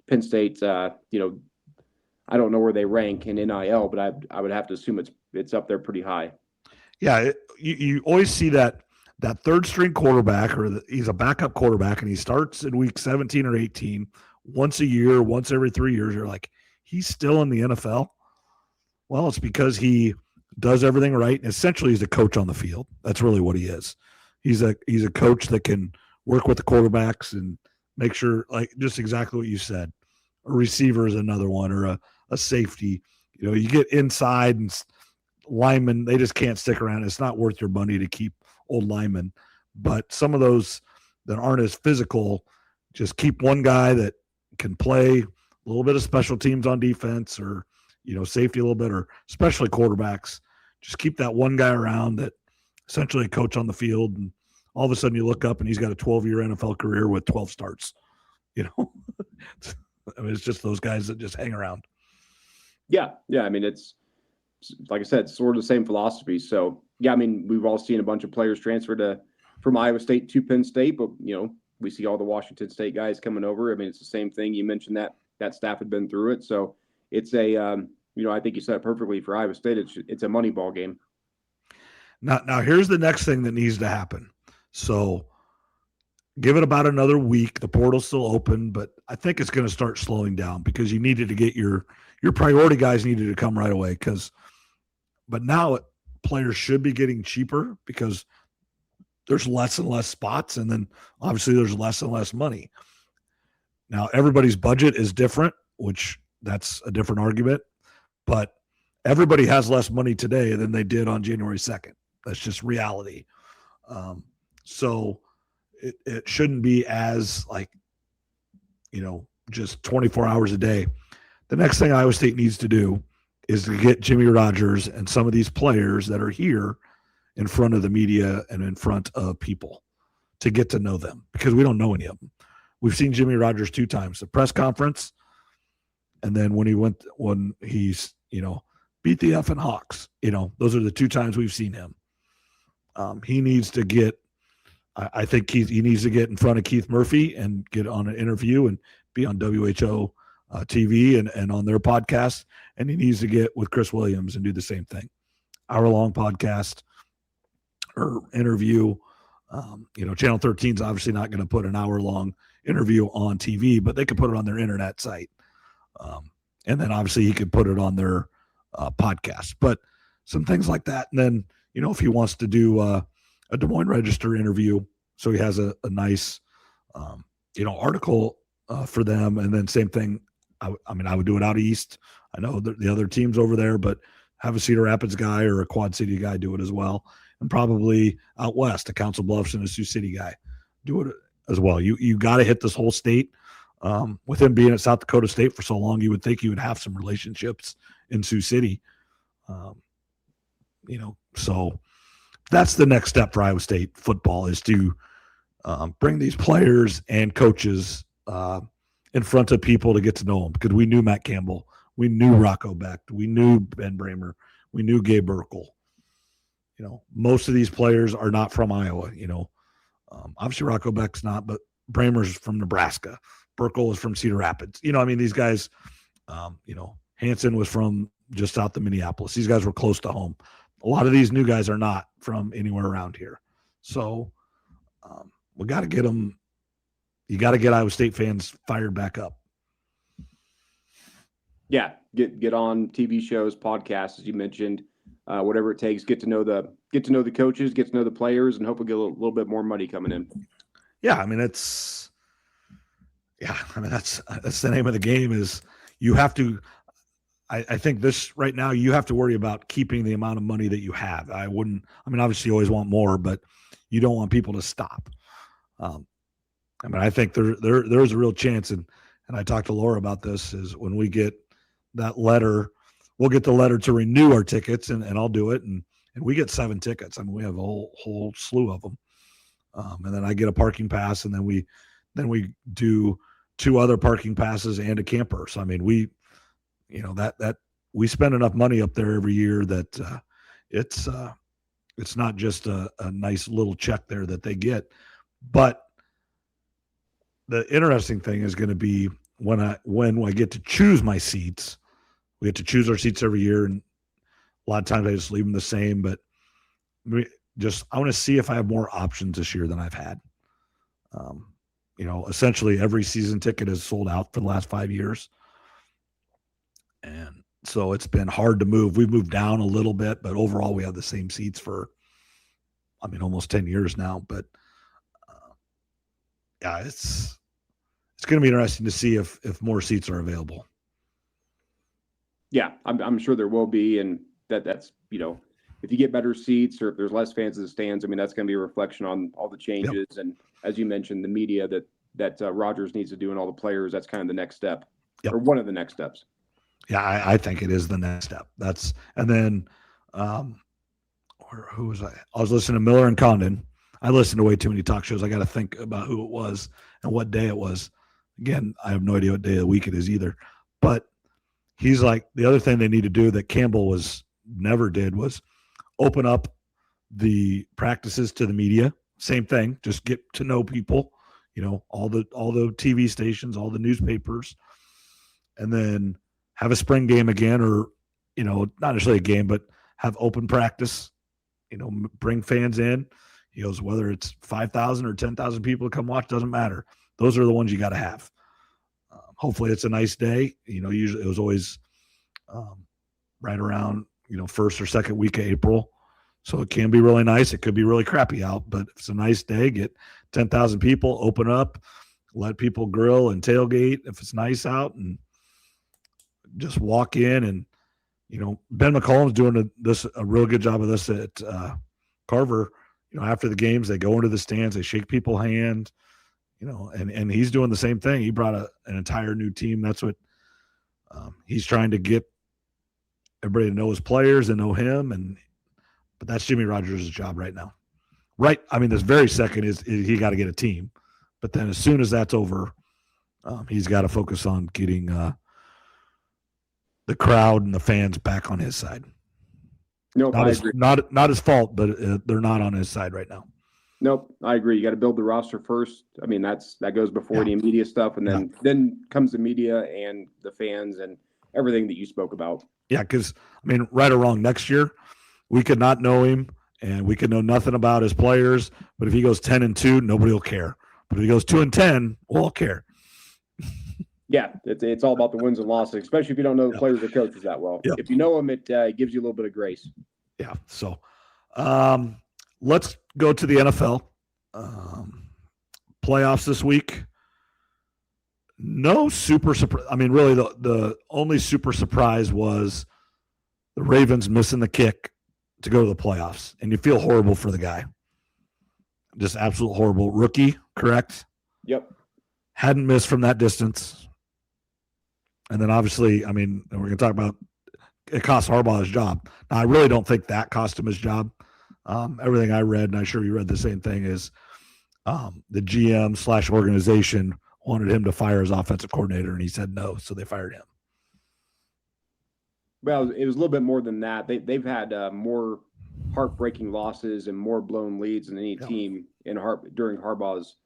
Penn State, I don't know where they rank in NIL, but I would have to assume it's up there pretty high. Yeah, you always see that third string quarterback, or he's a backup quarterback, and he starts in week 17 or 18 once a year, once every 3 years. You're like, he's still in the NFL? Well, it's because he does everything right. And essentially, he's a coach on the field. That's really what he is. He's a coach that can work with the quarterbacks and make sure, like just exactly what you said. A receiver is another one, or a safety. You get inside and linemen, they just can't stick around. It's not worth your money to keep old linemen. But some of those that aren't as physical, just keep one guy that can play a little bit of special teams on defense, or safety a little bit, or especially quarterbacks. Just keep that one guy around that essentially a coach on the field, and all of a sudden you look up and he's got a 12-year NFL career with 12 starts. I mean, it's just those guys that just hang around. Yeah. I mean, it's like I said, sort of the same philosophy. So, yeah, I mean, we've all seen a bunch of players transfer from Iowa State to Penn State, but, we see all the Washington State guys coming over. I mean, it's the same thing. You mentioned that staff had been through it. So it's a, I think you said it perfectly for Iowa State. It's a money ball game. Now here's the next thing that needs to happen. So give it about another week. The portal's still open, but I think it's going to start slowing down because you needed to get your priority guys needed to come right away. But now players should be getting cheaper because there's less and less spots, and then obviously there's less and less money. Now everybody's budget is different, which that's a different argument, but everybody has less money today than they did on January 2nd. That's just reality. So it shouldn't be as just 24 hours a day. The next thing Iowa State needs to do is to get Jimmy Rogers and some of these players that are here in front of the media and in front of people to get to know them, because we don't know any of them. We've seen Jimmy Rogers 2 times, the press conference, and then when he's, beat the effing Hawks. Those are the 2 times we've seen him. He needs to get, I think he needs to get in front of Keith Murphy and get on an interview and be on WHO TV and on their podcast. And he needs to get with Chris Williams and do the same thing. Hour-long podcast or interview. Channel 13 is obviously not going to put an hour-long interview on TV, but they could put it on their internet site. And then obviously he could put it on their podcast. But some things like that. And then, if he wants to do a Des Moines Register interview, so he has a nice, article for them. And then same thing. I would do it out east. I know the other teams over there, but have a Cedar Rapids guy or a Quad City guy do it as well. And probably out west, a Council Bluffs and a Sioux City guy do it as well. You got to hit this whole state. With him being at South Dakota State for so long, you would think you would have some relationships in Sioux City. So that's the next step for Iowa State football, is to bring these players and coaches in front of people to get to know them, because we knew Matt Campbell. We knew Rocco Beck. We knew Ben Bramer. We knew Gabe Burkle. Most of these players are not from Iowa. Obviously Rocco Beck's not, but Bramer's from Nebraska. Burkle is from Cedar Rapids. These guys, Hansen was from just south of Minneapolis. These guys were close to home. A lot of these new guys are not from anywhere around here. So we got to get them. You got to get Iowa State fans fired back up. Yeah, get on TV shows, podcasts, as you mentioned, whatever it takes. Get to know the coaches, get to know the players, and hopefully get a little bit more money coming in. Yeah, that's the name of the game. Is you have to. I think this right now, you have to worry about keeping the amount of money that you have. Obviously you always want more, but you don't want people to stop. I think there's a real chance, and I talked to Laura about this, is when we get that letter, we'll get the letter to renew our tickets, and I'll do it. And we get 7 tickets. We have a whole slew of them. And then I get a parking pass, and then we do 2 other parking passes and a camper. So, we spend enough money up there every year that it's not just a nice little check there that they get. But the interesting thing is going to be when I get to choose my seats. We get to choose our seats every year, and a lot of times I just leave them the same. But I want to see if I have more options this year than I've had. Essentially every season ticket is sold out for the last 5 years. And so it's been hard to move. We've moved down a little bit, but overall we have the same seats for, almost 10 years now. But it's going to be interesting to see if more seats are available. Yeah, I'm sure there will be. And that's, if you get better seats or if there's less fans in the stands, that's going to be a reflection on all the changes. Yep. And as you mentioned, the media that Rogers needs to do and all the players, that's kind of the next step. Yep. Or one of the next steps. Yeah, I think it is the next step. And then who was I? I was listening to Miller and Condon. I listen to way too many talk shows. I got to think about who it was and what day it was. Again, I have no idea what day of the week it is either. But he's like, the other thing they need to do that Campbell never did was open up the practices to the media. Same thing, just get to know people, all the TV stations, all the newspapers, and then have a spring game again, or, not necessarily a game, but have open practice, bring fans in. He goes, whether it's 5,000 or 10,000 people to come watch, doesn't matter. Those are the ones you got to have. Hopefully it's a nice day. Usually it was always right around, first or second week of April. So it can be really nice. It could be really crappy out, but if it's a nice day, get 10,000 people, open up, let people grill and tailgate if it's nice out, and just walk in. And, Ben McCollum's doing a real good job of this at Carver. After the games, they go into the stands, they shake people's hand, and he's doing the same thing. He brought an entire new team. That's what he's trying to get everybody to know his players and know him, but that's Jimmy Rogers' job right now. Right, I mean, this very second is he got to get a team, but then as soon as that's over, he's got to focus on getting the crowd and the fans back on his side. Nope, I agree. Not his fault, but they're not on his side right now. Nope, I agree. You got to build the roster first. I mean, that goes before any media stuff, and then comes the media and the fans and everything that you spoke about. Yeah, because I mean, right or wrong, next year we could not know him and we could know nothing about his players. But if he goes 10-2, nobody will care. But if he goes 2-10, we'll all care. Yeah, it's all about the wins and losses, especially if you don't know the players or coaches that well. If you know them, it gives you a little bit of grace. Yeah. So let's go to the NFL playoffs this week. No super surprise. I mean, really, the only super surprise was the Ravens missing the kick to go to the playoffs, and you feel horrible for the guy. Just absolute horrible. Rookie, correct? Yep. Hadn't missed from that distance. And then obviously, I mean, we're going to talk about it cost Harbaugh his job. Now, I really don't think that cost him his job. Everything I read, and I'm sure you read the same thing, is the GM/organization wanted him to fire his offensive coordinator, and he said no, so they fired him. Well, it was a little bit more than that. They've had more heartbreaking losses and more blown leads than any team during Harbaugh's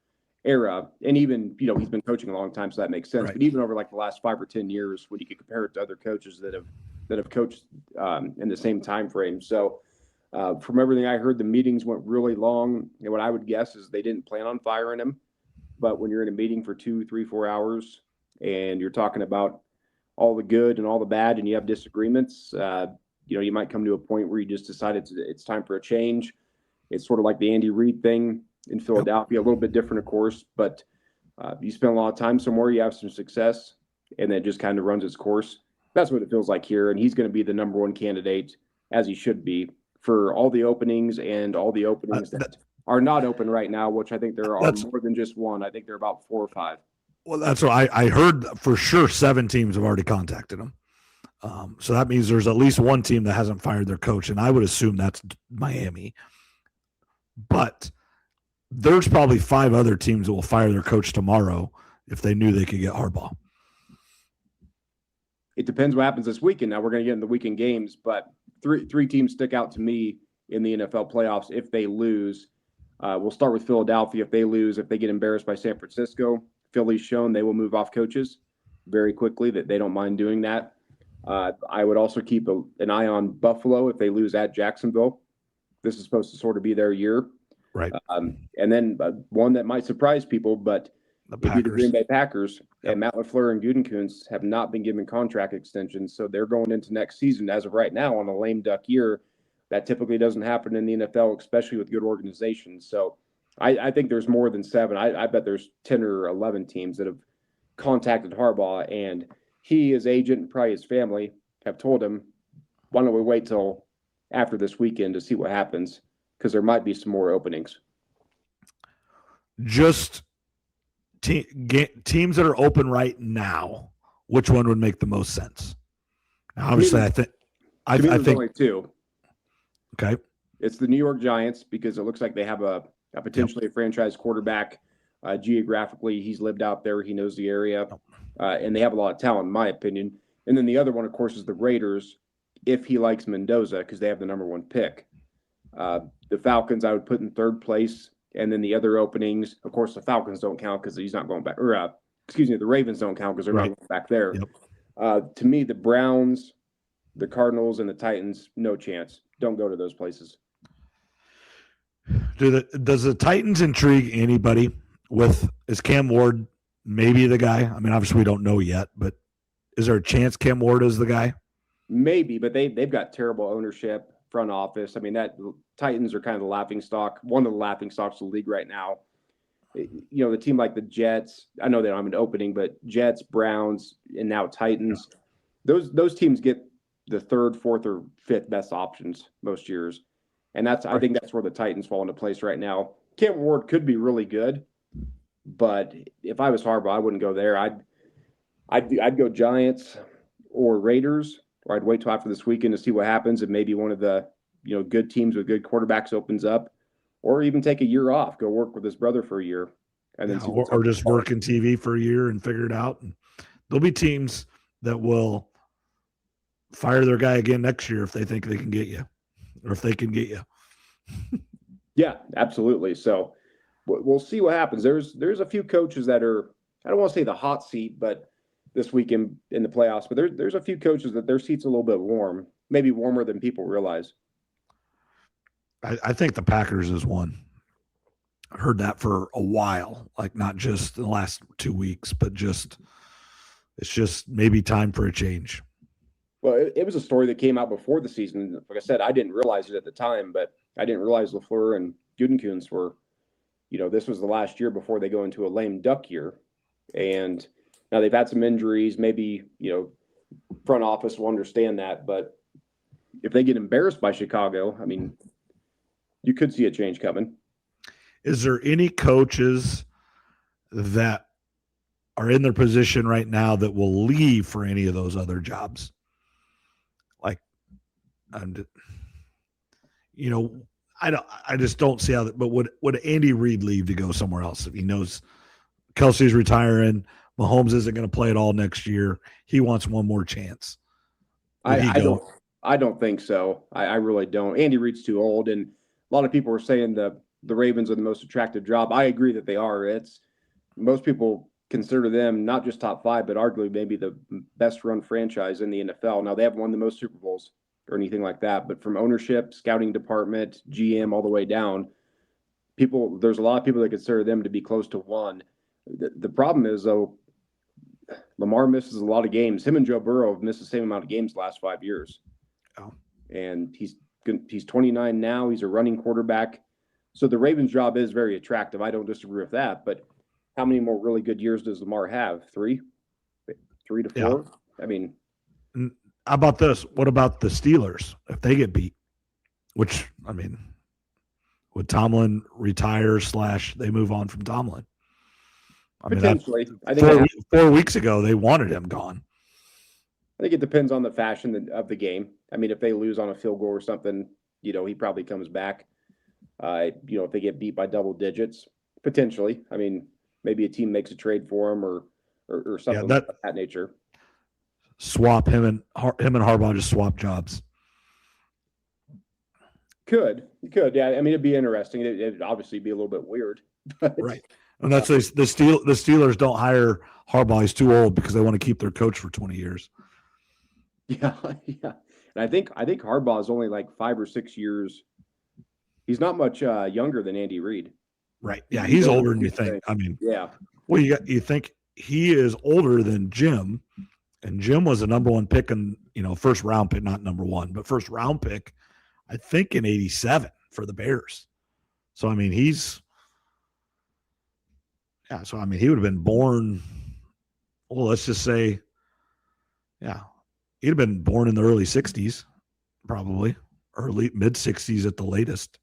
era. And even, he's been coaching a long time, so that makes sense. Right. But even over like the last 5 or 10 years, when you could compare it to other coaches that have coached in the same time frame. So from everything I heard, the meetings went really long. And what I would guess is they didn't plan on firing him. But when you're in a meeting for 2, 3, 4 hours and you're talking about all the good and all the bad and you have disagreements, you might come to a point where you just decided it's time for a change. It's sort of like the Andy Reid thing in Philadelphia, a little bit different, of course, but you spend a lot of time somewhere, you have some success, and then it just kind of runs its course. That's what it feels like here, and he's going to be the number one candidate, as he should be, for all the openings and all the openings that are not open right now, which I think there are more than just one. I think there are about 4 or 5. Well, that's what I heard for sure. 7 teams have already contacted him. So that means there's at least one team that hasn't fired their coach, and I would assume that's Miami. But there's probably 5 other teams that will fire their coach tomorrow if they knew they could get Harbaugh. It depends what happens this weekend. Now we're going to get into the weekend games, but three teams stick out to me in the NFL playoffs if they lose. We'll start with Philadelphia. If they lose, if they get embarrassed by San Francisco, Philly's shown they will move off coaches very quickly, that they don't mind doing that. I would also keep an eye on Buffalo if they lose at Jacksonville. This is supposed to sort of be their year. Right. And then one that might surprise people, but the Green Bay Packers. And Matt LaFleur and Gutekunst have not been given contract extensions, so they're going into next season as of right now on a lame duck year. That typically doesn't happen in the NFL, especially with good organizations. So I think there's more than 7. I bet there's 10 or 11 teams that have contacted Harbaugh, and he, his agent, and probably his family have told him, why don't we wait till after this weekend to see what happens, because there might be some more openings. Just teams that are open right now, which one would make the most sense? Now, obviously, I think only 2. Okay. It's the New York Giants, because it looks like they have a potentially a franchise quarterback. Geographically, he's lived out there. He knows the area. And they have a lot of talent, in my opinion. And then the other one, of course, is the Raiders, if he likes Mendoza, because they have the number 1 pick. The Falcons, I would put in 3rd place. And then the other openings, of course, the Falcons don't count because he's not going back. Or, the Ravens don't count because they're not going back there. Yep. To me, the Browns, the Cardinals, and the Titans, no chance. Don't go to those places. Does the Titans intrigue anybody? Is Cam Ward maybe the guy? I mean, obviously we don't know yet, but is there a chance Cam Ward is the guy? Maybe, but they've got terrible ownership, front office. I mean, that Titans are kind of the laughing stock, one of the laughing stocks of the league right now. The team like the Jets, I know they don't have an opening, but Jets, Browns, and now Titans, those teams get the 3rd, 4th, or 5th best options most years. And I think that's where the Titans fall into place right now. Cam Ward could be really good, but if I was Harbaugh, I wouldn't go there. I'd go Giants or Raiders or I'd wait till after this weekend to see what happens, and maybe one of the good teams with good quarterbacks opens up, or even take a year off, go work with his brother for a year, and then see what's or just work in TV for a year and figure it out. And there'll be teams that will fire their guy again next year if they think they can get you, or if they can get you. Yeah, absolutely. So we'll see what happens. There's a few coaches that are, I don't want to say the hot seat, but this week in the playoffs, but there's a few coaches that their seat's a little bit warm, maybe warmer than people realize. I think the Packers is one. I've heard that for a while, like not just the last 2 weeks, but it's just maybe time for a change. Well, it was a story that came out before the season. Like I said, I didn't realize it at the time, but I didn't realize LaFleur and Gutekunst were, this was the last year before they go into a lame duck year. And now they've had some injuries. Maybe, front office will understand that. But if they get embarrassed by Chicago, I mean, you could see a change coming. Is there any coaches that are in their position right now that will leave for any of those other jobs? Like, I just don't see how that, but would Andy Reid leave to go somewhere else if he knows Kelsey's retiring, Mahomes isn't going to play it all next year, he wants one more chance? I don't think so. I really don't. Andy Reid's too old, and a lot of people are saying the Ravens are the most attractive job. I agree that they are. It's most people consider them not just top 5, but arguably maybe the best run franchise in the NFL. Now, they haven't won the most Super Bowls or anything like that, but from ownership, scouting department, GM, all the way down, there's a lot of people that consider them to be close to one. The problem is, though, Lamar misses a lot of games. Him and Joe Burrow have missed the same amount of games the last 5 years. Oh. And he's 29 now. He's a running quarterback. So the Ravens' job is very attractive. I don't disagree with that, but how many more really good years does Lamar have? 3 to 4? Yeah. I mean, how about this? What about the Steelers if they get beat? Which, I mean, would Tomlin retire / they move on from Tomlin? I mean, potentially. I think 4 weeks ago they wanted him gone. I think it depends on the fashion of the game. I mean, if they lose on a field goal or something, he probably comes back. If they get beat by double digits, potentially. I mean, maybe a team makes a trade for him or something of that nature. Swap him and Harbaugh, just swap jobs. You could, yeah. I mean, it'd be interesting. It'd obviously be a little bit weird, but. Right. And that's the Steelers don't hire Harbaugh. He's too old because they want to keep their coach for 20 years. Yeah. And I think Harbaugh is only like 5 or 6 years. He's not much younger than Andy Reid. Right. Yeah, he's older than you think. I mean, yeah. Well, you think he is older than Jim, and Jim was a number 1 pick in, first round pick, not number 1, but first round pick, I think in 87 for the Bears. So I mean, he would have been born, well, let's just say, he'd have been born in the early 60s, probably, early mid 60s at the latest.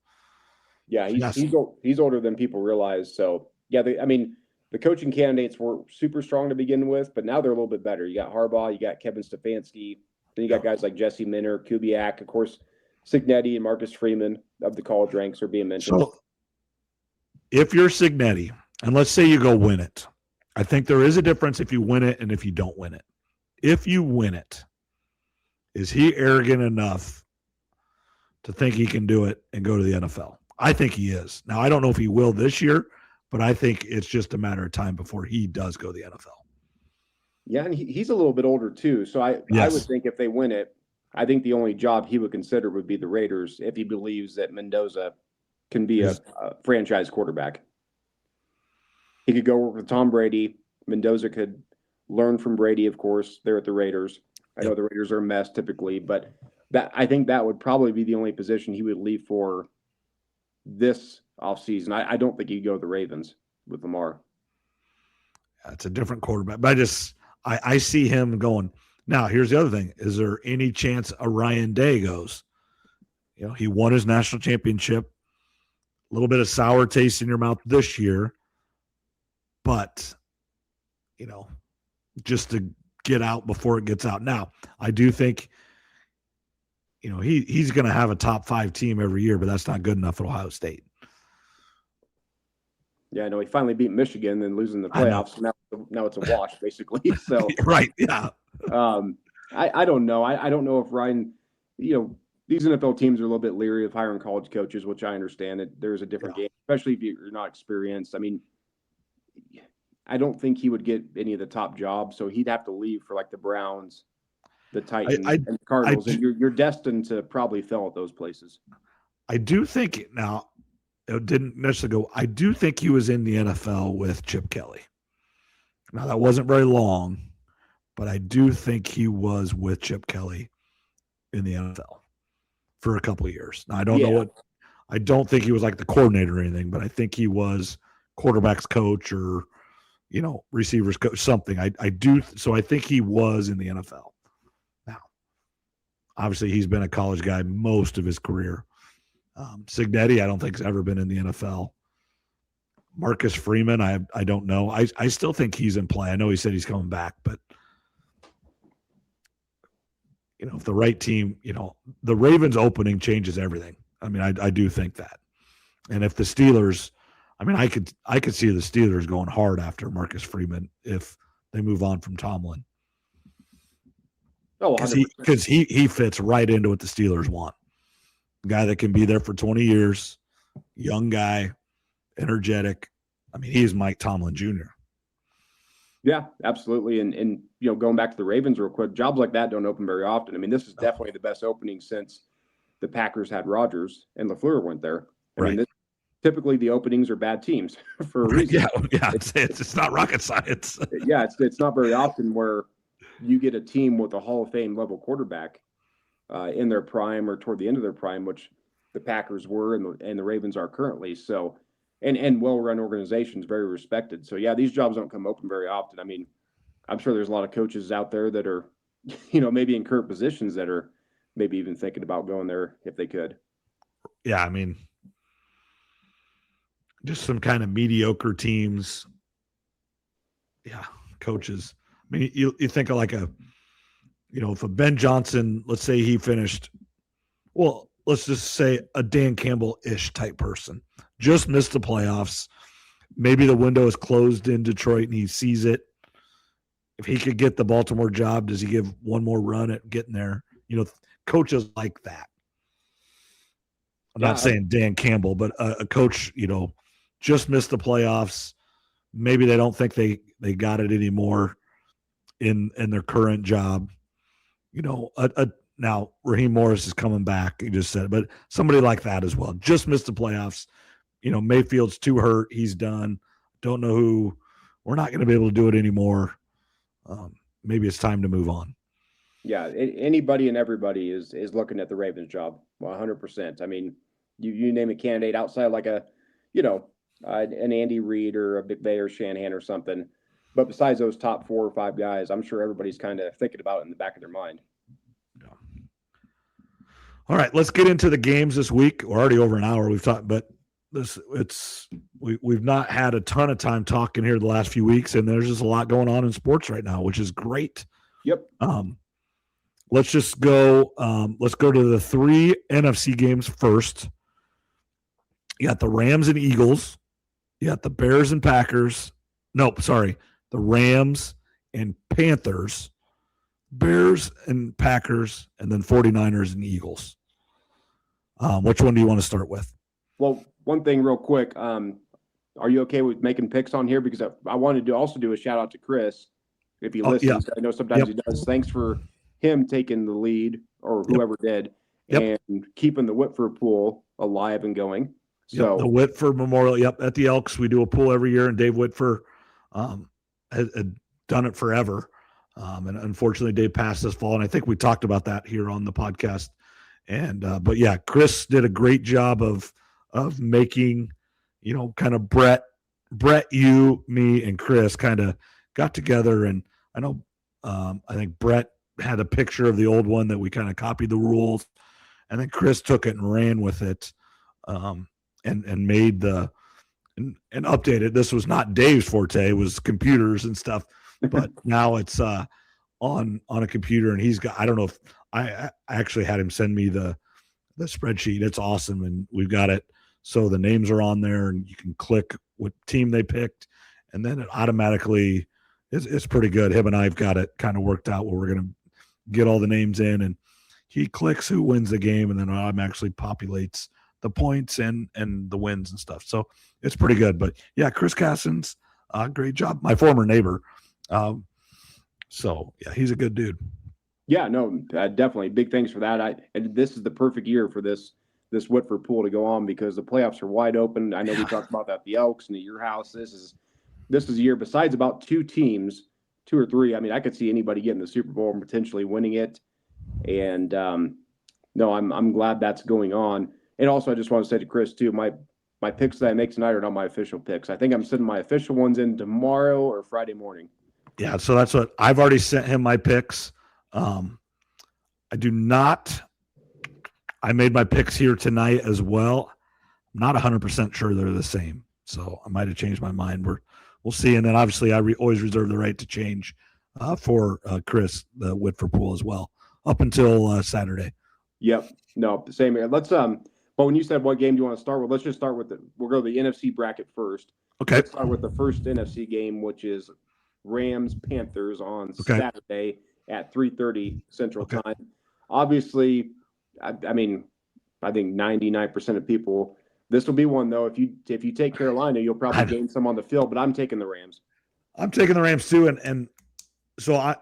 Yeah, he's older than people realize. So, yeah, the coaching candidates were super strong to begin with, but now they're a little bit better. You got Harbaugh, you got Kevin Stefanski, then you got guys like Jesse Minter, Kubiak, of course, Cignetti and Marcus Freeman of the college ranks are being mentioned. So, if you're Cignetti, and let's say you go win it, I think there is a difference if you win it and if you don't win it. If you win it, is he arrogant enough to think he can do it and go to the NFL? I think he is. Now, I don't know if he will this year, but I think it's just a matter of time before he does go to the NFL. Yeah, and he's a little bit older too. So I would think if they win it, I think the only job he would consider would be the Raiders if he believes that Mendoza can be a franchise quarterback. He could go work with Tom Brady. Mendoza could learn from Brady, of course. They're at the Raiders. I know the Raiders are a mess typically, but I think that would probably be the only position he would leave for this offseason. I don't think he'd go to the Ravens with Lamar. It's a different quarterback. But I see him going. Now, here's the other thing. Is there any chance a Ryan Day goes? He won his national championship. A little bit of sour taste in your mouth this year. But, just to get out before it gets out. Now, I do think he's going to have a top 5 team every year, but that's not good enough at Ohio State. Yeah, I know he finally beat Michigan, then losing the playoffs. Now it's a wash, basically. So right, yeah. I don't know. I don't know if Ryan, these NFL teams are a little bit leery of hiring college coaches, which I understand. That there's a different game, especially if you're not experienced. I mean, I don't think he would get any of the top jobs, so he'd have to leave for like the Browns, the Titans, and the Cardinals, and you're destined to probably fail at those places. I do think now. It didn't necessarily go. I do think he was in the NFL with Chip Kelly. Now, that wasn't very long, but I do think he was with Chip Kelly in the NFL for a couple of years. Now, I don't know I don't think he was like the coordinator or anything, but I think he was quarterback's coach or, receivers coach, something. I do. So I think he was in the NFL. Now, obviously, he's been a college guy most of his career. Signetti, I don't think has ever been in the NFL. Marcus Freeman, I don't know. I still think he's in play. I know he said he's coming back, but if the right team, the Ravens opening changes everything. I mean, I do think that. And if the Steelers, I could see the Steelers going hard after Marcus Freeman if they move on from Tomlin. Oh, because he fits right into what the Steelers want. Guy that can be there for 20 years, young guy, energetic. He is Mike Tomlin Jr. Yeah, absolutely. And going back to the Ravens real quick, jobs like that don't open very often. This is definitely the best opening since the Packers had Rodgers and LaFleur went there. Typically the openings are bad teams for a reason. Yeah. It's not rocket science. It's not very often where you get a team with a Hall of Fame level quarterback in their prime or toward the end of their prime, which the Packers were and the Ravens are currently. So, and well-run organizations, very respected. So, these jobs don't come open very often. I'm sure there's a lot of coaches out there that are, maybe in current positions that are maybe even thinking about going there if they could. Yeah, just some kind of mediocre teams. Yeah, coaches. You think of like if a Ben Johnson, let's say he finished, well, let's just say a Dan Campbell-ish type person, just missed the playoffs. Maybe the window is closed in Detroit and he sees it. If he could get the Baltimore job, does he give one more run at getting there? Coaches like that. I'm not saying Dan Campbell, but a coach, just missed the playoffs. Maybe they don't think they got it anymore in their current job. Now Raheem Morris is coming back. He just said, but somebody like that as well. Just missed the playoffs. Mayfield's too hurt. He's done. Don't know who. We're not going to be able to do it anymore. Maybe it's time to move on. Yeah, anybody and everybody is looking at the Ravens job. 100%. You name a candidate outside like an Andy Reid or a McVay or Shanahan or something. But besides those top 4 or 5 guys, I'm sure everybody's kind of thinking about it in the back of their mind. Yeah. All right, let's get into the games this week. We're already over an hour. We've talked, but we've not had a ton of time talking here the last few weeks, and there's just a lot going on in sports right now, which is great. Yep. Let's just go. Let's go to the 3 NFC games first. You got the Rams and Eagles. You got the Bears and Packers. Nope, sorry. The Rams and Panthers, Bears and Packers, and then 49ers and Eagles. Which one do you want to start with? Well, one thing real quick. Are you okay with making picks on here? Because I wanted to also do a shout out to Chris if he listens. I know sometimes he does. Thanks for him taking the lead or whoever did and keeping the Whitford pool alive and going. So the Whitford Memorial, at the Elks, we do a pool every year, and Dave Whitford had done it forever. And unfortunately, Dave passed this fall, and I think we talked about that here on the podcast. And but Chris did a great job of making, kind of Brett, you, me, and Chris kind of got together, and I know I think Brett had a picture of the old one that we kind of copied the rules, and then Chris took it and ran with it, and made and updated. This was not Dave's forte; it was computers and stuff. But now it's on a computer, and he's got. I don't know if I actually had him send me the spreadsheet. It's awesome, and we've got it so the names are on there, and you can click what team they picked, and then it automatically it's pretty good. Him and I've got it kind of worked out where we're going to get all the names in, and he clicks who wins the game, and then it automatically populates the points and the wins and stuff. So it's pretty good. But yeah, Chris Cassins, great job. My former neighbor. So yeah, he's a good dude. Yeah, no, definitely. Big thanks for that. And this is the perfect year for this Whitford pool to go on because the playoffs are wide open. I know we talked about that, the Elks and at your house. This is a year, besides about 2 teams, 2 or 3. I mean, I could see anybody getting the Super Bowl and potentially winning it. And no, I'm glad that's going on. And also, I just want to say to Chris too, my picks that I make tonight are not my official picks. I think I'm sending my official ones in tomorrow or Friday morning. Yeah, so that's what I've already sent him my picks. I do not. I made my picks here tonight as well. I'm not 100% sure they're the same, so I might have changed my mind. We'll see. And then obviously, I always reserve the right to change for Chris the Whitford pool as well up until Saturday. Yep. No, same here. Let's But when you said what game do you want to start with, let's just start with we'll go to the NFC bracket first. Okay. Let's start with the first NFC game, which is Rams Panthers on Saturday at 3:30 Central Time. Obviously, I mean, I think 99% of people. This will be one though. If you take Carolina, you'll probably gain some on the field. But I'm taking the Rams. I'm taking the Rams too, and so and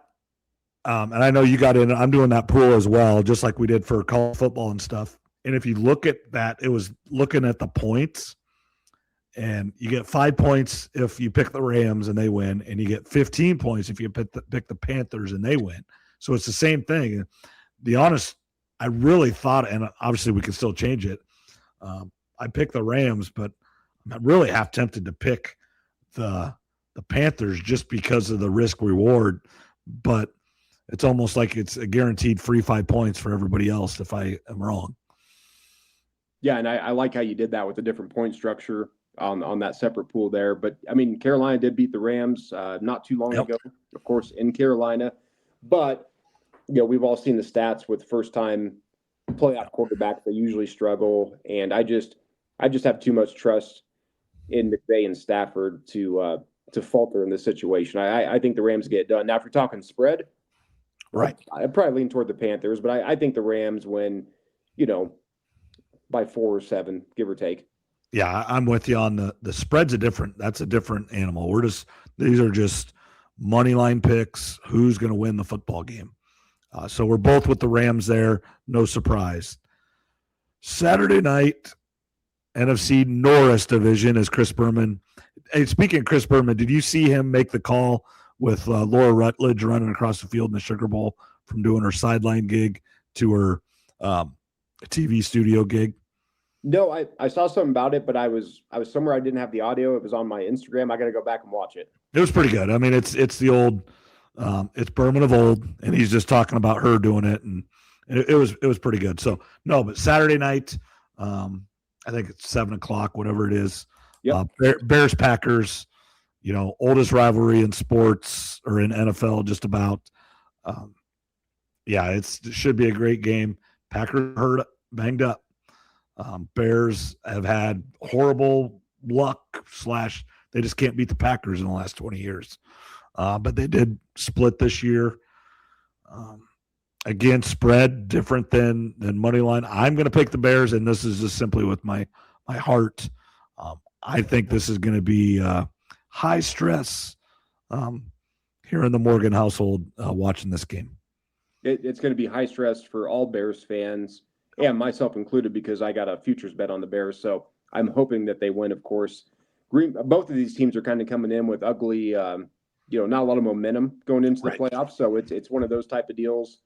I know you got in. I'm doing that pool as well, just like we did for college football and stuff. And if you look at that, it was looking at the points, and you get 5 points if you pick the Rams and they win, and you get 15 points if you pick the Panthers and they win. So it's the same thing. And the honest, I really thought, and obviously we can still change it. I picked the Rams, but I'm really half tempted to pick the Panthers just because of the risk reward. But it's almost like it's a guaranteed free 5 points for everybody else if I am wrong. Yeah, and I like how you did that with the different point structure on that separate pool there. But, I mean, Carolina did beat the Rams not too long ago, of course, in Carolina. But, we've all seen the stats with first-time playoff quarterbacks. They usually struggle. And I just have too much trust in McVay and Stafford to falter in this situation. I think the Rams get it done. Now, if you're talking spread, right, I'd probably lean toward the Panthers. But I think the Rams win, by 4 or 7, give or take. Yeah, I'm with you on the spread's that's a different animal. These are just money line picks. Who's going to win the football game? So we're both with the Rams there. No surprise. Saturday night, NFC Norris division is Chris Berman. Hey, speaking of Chris Berman, did you see him make the call with Laura Rutledge running across the field in the Sugar Bowl from doing her sideline gig to her TV studio gig? No, I saw something about it, but I was somewhere I didn't have the audio. It was on my Instagram. I got to go back and watch it. It was pretty good. I mean, it's the old, it's Berman of old, and he's just talking about her doing it, and it was pretty good. So no, but Saturday night, I think it's 7:00, whatever it is. Yep. Bears Packers, oldest rivalry in sports or in NFL, just about. Yeah, it should be a great game. Packers hurt, banged up. Bears have had horrible luck / they just can't beat the Packers in the last 20 years. But they did split this year. Again, spread different than money line. I'm going to pick the Bears, and this is just simply with my heart. I think this is going to be high stress here in the Morgan household watching this game. It's going to be high stress for all Bears fans, and myself included, because I got a futures bet on the Bears. So I'm hoping that they win, of course. Both of these teams are kind of coming in with ugly, not a lot of momentum going into the playoffs. So it's one of those type of deals.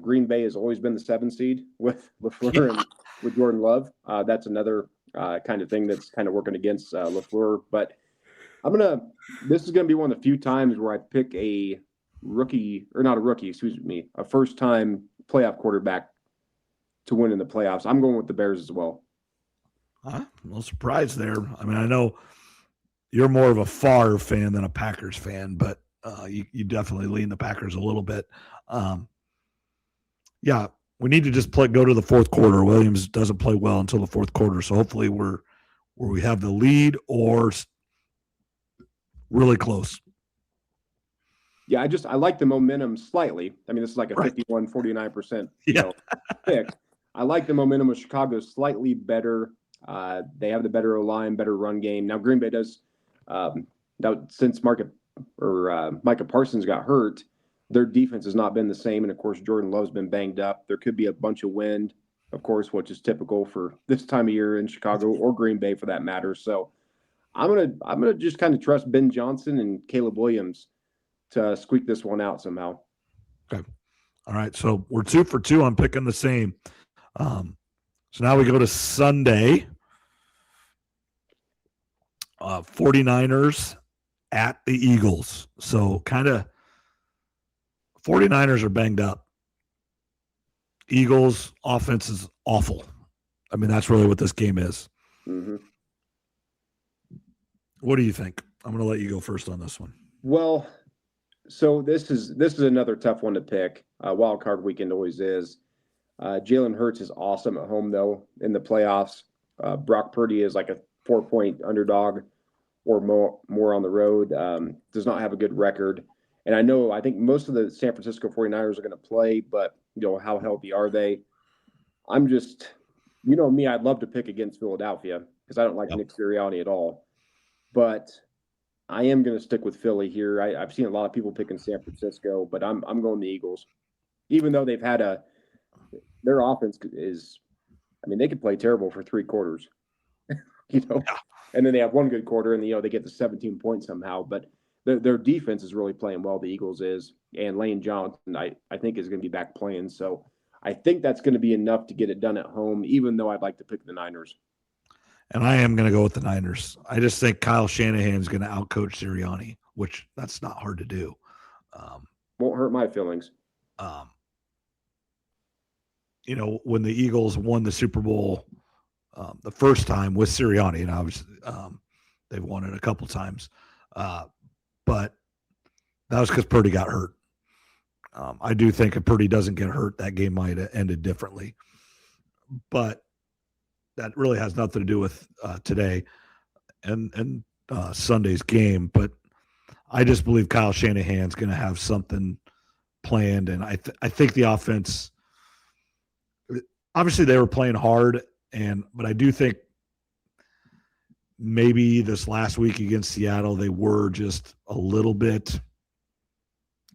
Green Bay has always been the 7 seed with LaFleur and with Jordan Love. That's another kind of thing that's kind of working against LaFleur. But this is going to be one of the few times where I pick a first-time playoff quarterback to win in the playoffs. I'm going with the Bears as well. No surprise there. I mean, I know you're more of a Favre fan than a Packers fan, but you definitely lean the Packers a little bit. Yeah, we need to just go to the fourth quarter. Williams doesn't play well until the fourth quarter, so hopefully where we have the lead or really close. Yeah, I like the momentum slightly. I mean, this is like a Right. 51, 49% Yeah. pick. I like the momentum of Chicago slightly better. They have the better line, better run game. Now Green Bay does. Now since Micah Parsons got hurt, their defense has not been the same, and of course Jordan Love's been banged up. There could be a bunch of wind, of course, which is typical for this time of year in Chicago or Green Bay for that matter. So I'm gonna just kind of trust Ben Johnson and Caleb Williams to squeak this one out somehow. Okay. All right. So we're 2 for 2 on picking the same. So now we go to Sunday. 49ers at the Eagles. So kind of 49ers are banged up. Eagles offense is awful. I mean, that's really what this game is. Mm-hmm. What do you think? I'm going to let you go first on this one. Well, so this is another tough one to pick. Wild card weekend always is. Jalen Hurts is awesome at home though in the playoffs. Brock Purdy is like a 4-point underdog or more on the road. Does not have a good record. And I think most of the San Francisco 49ers are going to play, but how healthy are they? I'm just, me, I'd love to pick against Philadelphia because I don't like Nick Sirianni at all. But I am going to stick with Philly here. I've seen a lot of people picking San Francisco, but I'm going the Eagles. Even though they've had their offense is, I mean, they could play terrible for 3 quarters, and then they have one good quarter and, they get to 17 points somehow. But their defense is really playing well, the Eagles is. And Lane Johnson, I think, is going to be back playing. So I think that's going to be enough to get it done at home, even though I'd like to pick the Niners. And I am going to go with the Niners. I just think Kyle Shanahan is going to outcoach Sirianni, which that's not hard to do. Won't hurt my feelings. When the Eagles won the Super Bowl the first time with Sirianni, and obviously they've won it a couple times, but that was because Purdy got hurt. I do think if Purdy doesn't get hurt, that game might have ended differently. But that really has nothing to do with today and Sunday's game. But I just believe Kyle Shanahan's going to have something planned, and I think the offense. Obviously, they were playing hard, but I do think maybe this last week against Seattle they were just a little bit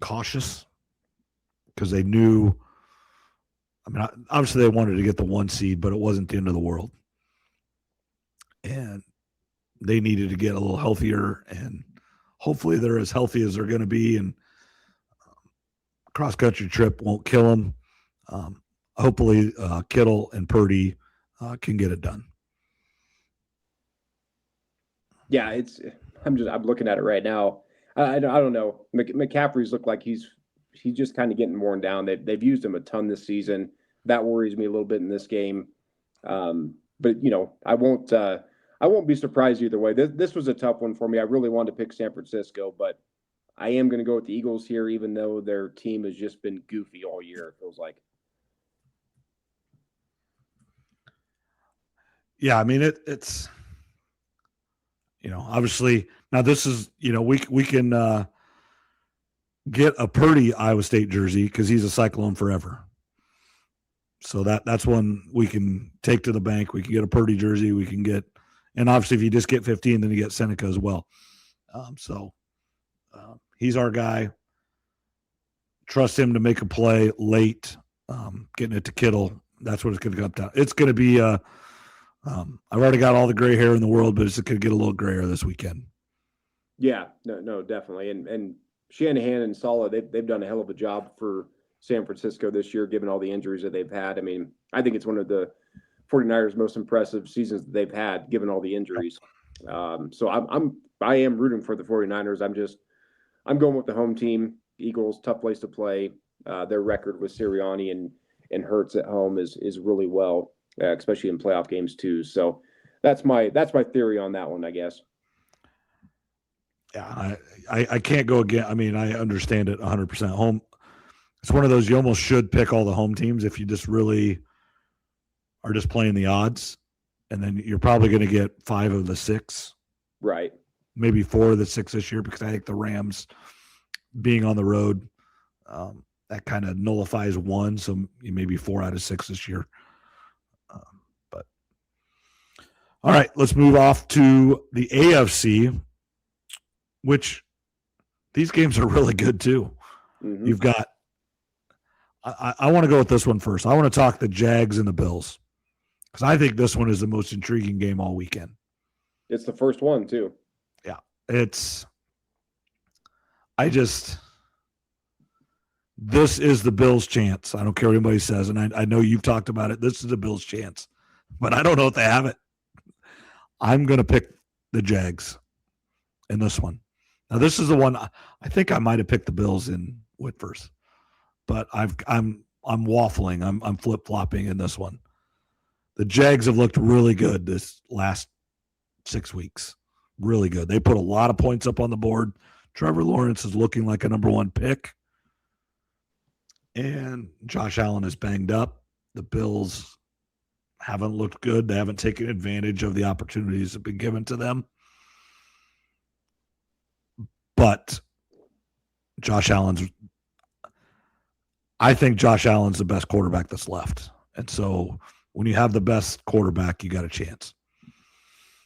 cautious because they knew. I mean, obviously they wanted to get the 1 seed, but it wasn't the end of the world. And they needed to get a little healthier, and hopefully they're as healthy as they're going to be, and cross-country trip won't kill them. Hopefully Kittle and Purdy can get it done. Yeah, I'm looking at it right now. I don't know. McCaffrey's looked like he's just kind of getting worn down. They've used him a ton this season. That worries me a little bit in this game. But I won't be surprised either way. This was a tough one for me. I really wanted to pick San Francisco, but I am going to go with the Eagles here, even though their team has just been goofy all year, it feels like. Yeah, I mean it's obviously now this is we can get a Purdy Iowa State jersey because he's a Cyclone forever. So that's one we can take to the bank. We can get a Purdy jersey. We can get, and obviously if you just get 15, then you get Seneca as well. He's our guy. Trust him to make a play late, getting it to Kittle. That's what it's going to come down. It's going to be I've already got all the gray hair in the world, but it's going to get a little grayer this weekend. Yeah, no, definitely. And Shanahan and Saleh, they've done a hell of a job for San Francisco this year, given all the injuries that they've had. I mean, I think it's one of the 49ers' most impressive seasons that they've had, given all the injuries. So I am rooting for the 49ers. I'm going with the home team. Eagles, tough place to play. Their record with Sirianni and Hurts at home is really well, especially in playoff games too. So that's my theory on that one, I guess. Yeah, I can't go again. I mean, I understand it 100% home. It's one of those you almost should pick all the home teams if you just really are just playing the odds, and then you're probably going to get 5 of the 6, Right. maybe 4 of the 6 this year, because I think the Rams being on the road, that kind of nullifies 1, so maybe 4 out of 6 this year. But all right, let's move off to the AFC, which these games are really good too. Mm-hmm. You've got I want to go with this one first. I want to talk the Jags and the Bills, because I think this one is the most intriguing game all weekend. It's the first one too. Yeah, this is the Bills' chance. I don't care what anybody says, and I know you've talked about it. This is the Bills' chance, but I don't know if they have it. I'm going to pick the Jags in this one. Now, this is the one I think I might have picked the Bills in Whitford's, but I'm waffling. I'm flip flopping in this one. The Jags have looked really good this last 6 weeks. Really good. They put a lot of points up on the board. Trevor Lawrence is looking like a number 1 pick. And Josh Allen is banged up. The Bills haven't looked good. They haven't taken advantage of the opportunities that have been given to them. But I think Josh Allen's the best quarterback that's left. And so when you have the best quarterback, you got a chance.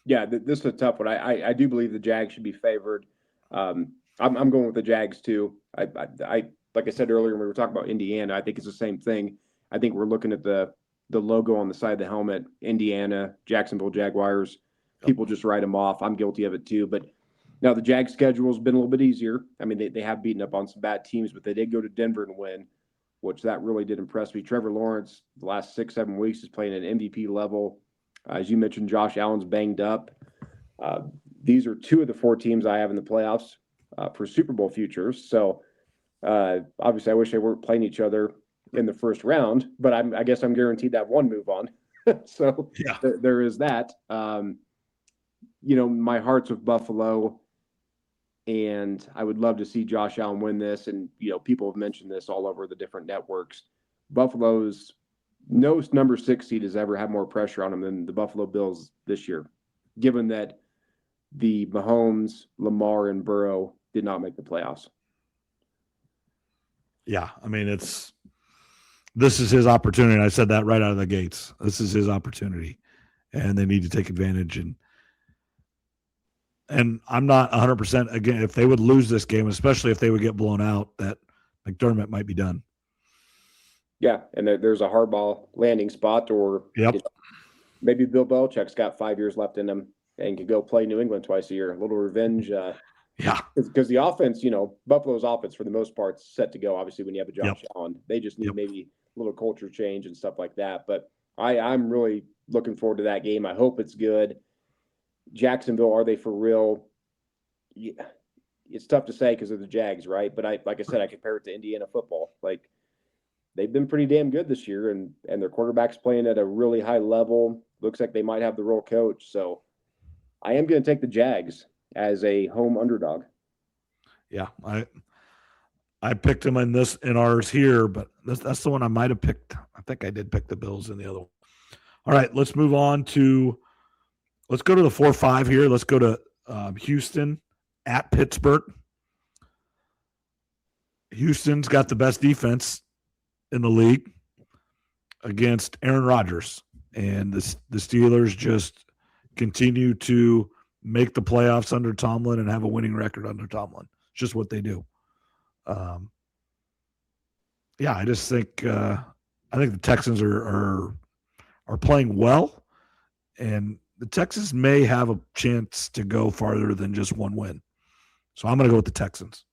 Yeah, this is a tough one. I do believe the Jags should be favored. I'm going with the Jags too. I like I said earlier when we were talking about Indiana, I think it's the same thing. I think we're looking at the logo on the side of the helmet, Indiana, Jacksonville Jaguars. People just write them off. I'm guilty of it too. But now the Jags schedule has been a little bit easier. I mean, they have beaten up on some bad teams, but they did go to Denver and win, which that really did impress me. Trevor Lawrence, the last 6-7 weeks, is playing at an MVP level. As you mentioned, Josh Allen's banged up. These are 2 of the 4 teams I have in the playoffs for Super Bowl futures. So obviously, I wish they weren't playing each other in the first round, but I guess I'm guaranteed to have one move on. So yeah. There is that. My heart's with Buffalo, and I would love to see Josh Allen win this. And, people have mentioned this all over the different networks. Buffalo's no number 6 seed has ever had more pressure on them than the Buffalo Bills this year, given that the Mahomes, Lamar, and Burrow did not make the playoffs. Yeah, I mean, this is his opportunity. I said that right out of the gates. This is his opportunity, and they need to take advantage. And I'm not 100% again. If they would lose this game, especially if they would get blown out, that McDermott might be done. Yeah, and there's a hardball landing spot, or maybe Bill Belichick's got 5 years left in him and can go play New England twice a year. A little revenge. Because the offense, Buffalo's offense for the most part is set to go. Obviously, when you have a Josh Allen, they just need maybe a little culture change and stuff like that. But I'm really looking forward to that game. I hope it's good. Jacksonville, are they for real? Yeah, it's tough to say because of the Jags, right? But like I said, I compare it to Indiana football. Like, they've been pretty damn good this year, and their quarterback's playing at a really high level. Looks like they might have the role coach. So I am going to take the Jags as a home underdog. Yeah, I picked them in ours here, but that's the one I might have picked. I think I did pick the Bills in the other one. All right, let's move on to let's go to the 4-5 here. Let's go to Houston at Pittsburgh. Houston's got the best defense in the league against Aaron Rodgers, and the Steelers just continue to make the playoffs under Tomlin and have a winning record under Tomlin. It's just what they do. I just think the Texans are playing well, and the Texans may have a chance to go farther than just one win. So I'm going to go with the Texans.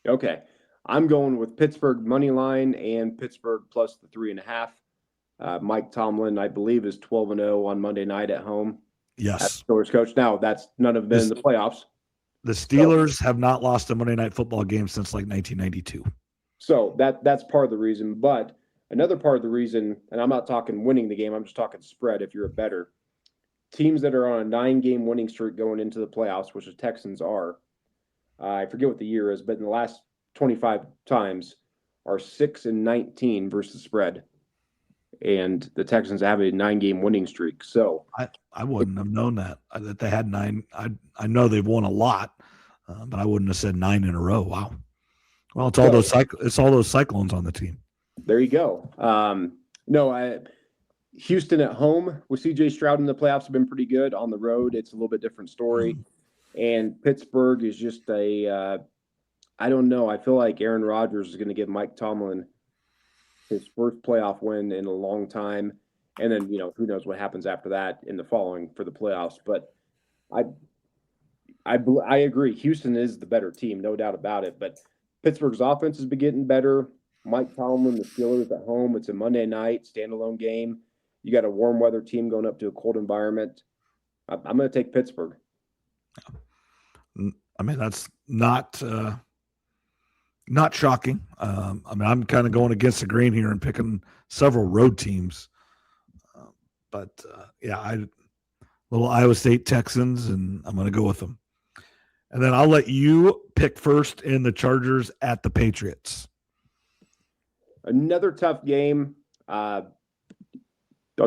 Okay. I'm going with Pittsburgh money line and Pittsburgh plus the 3.5. Mike Tomlin, I believe, is 12-0 on Monday night at home. Yes. Steelers coach. Now, that's none of them in the playoffs. The Steelers have not lost a Monday night football game since like 1992. So that's part of the reason. But another part of the reason, and I'm not talking winning the game, I'm just talking spread if you're a bettor. Teams that are on a 9-game winning streak going into the playoffs, which the Texans are, I forget what the year is, but in the last 25 times, are 6-19 versus the spread, and the Texans have a 9-game winning streak. So I wouldn't have known that they had 9. I know they've won a lot, but I wouldn't have said 9 in a row. Wow. Well, it's all those Cyclones on the team. There you go. Houston at home with C.J. Stroud in the playoffs have been pretty good. On the road, it's a little bit different story. And Pittsburgh is just I don't know. I feel like Aaron Rodgers is going to give Mike Tomlin his first playoff win in a long time. And then, who knows what happens after that in the following for the playoffs. But I agree. Houston is the better team, no doubt about it. But Pittsburgh's offense has been getting better. Mike Tomlin, the Steelers at home. It's a Monday night standalone game. You got a warm weather team going up to a cold environment. I'm going to take Pittsburgh. I mean, that's not shocking. I'm kind of going against the grain here and picking several road teams. Little Iowa State Texans, and I'm going to go with them. And then I'll let you pick first in the Chargers at the Patriots. Another tough game. I'll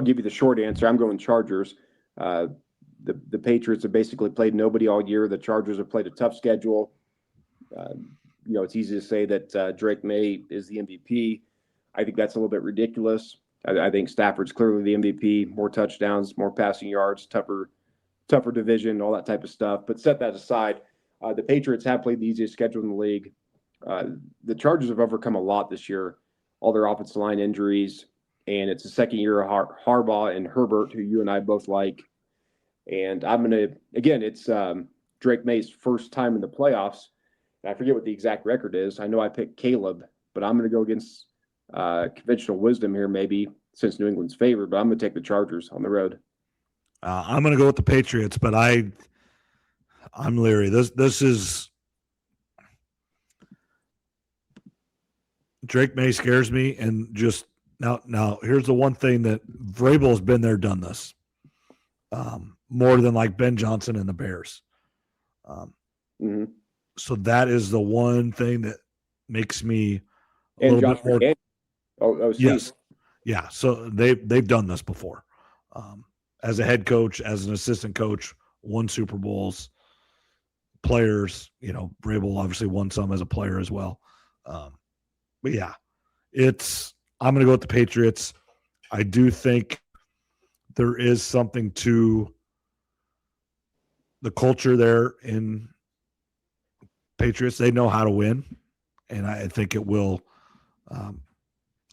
give you the short answer. I'm going Chargers. The Patriots have basically played nobody all year. The Chargers have played a tough schedule. It's easy to say that Drake May is the MVP. I think that's a little bit ridiculous. I think Stafford's clearly the MVP. More touchdowns, more passing yards, tougher division, all that type of stuff. But set that aside. The Patriots have played the easiest schedule in the league. The Chargers have overcome a lot this year. All their offensive line injuries, and it's the second year of Harbaugh and Herbert, who you and I both like. And I'm going to, again, it's Drake May's first time in the playoffs. And I forget what the exact record is. I know I picked Caleb, but I'm going to go against conventional wisdom here, maybe, since New England's favored, but I'm going to take the Chargers on the road. I'm going to go with the Patriots, but I'm leery. This is Drake May scares me, and just now here's the one thing that Vrabel's been there, done this. More than like Ben Johnson and the Bears. So that is the one thing that makes me a little bit more. Yes. Yeah. So they've done this before. As a head coach, as an assistant coach, won Super Bowls. Players, Vrabel obviously won some as a player as well. But yeah, I'm going to go with the Patriots. I do think there is something to the culture there in Patriots. They know how to win, and I think it will. And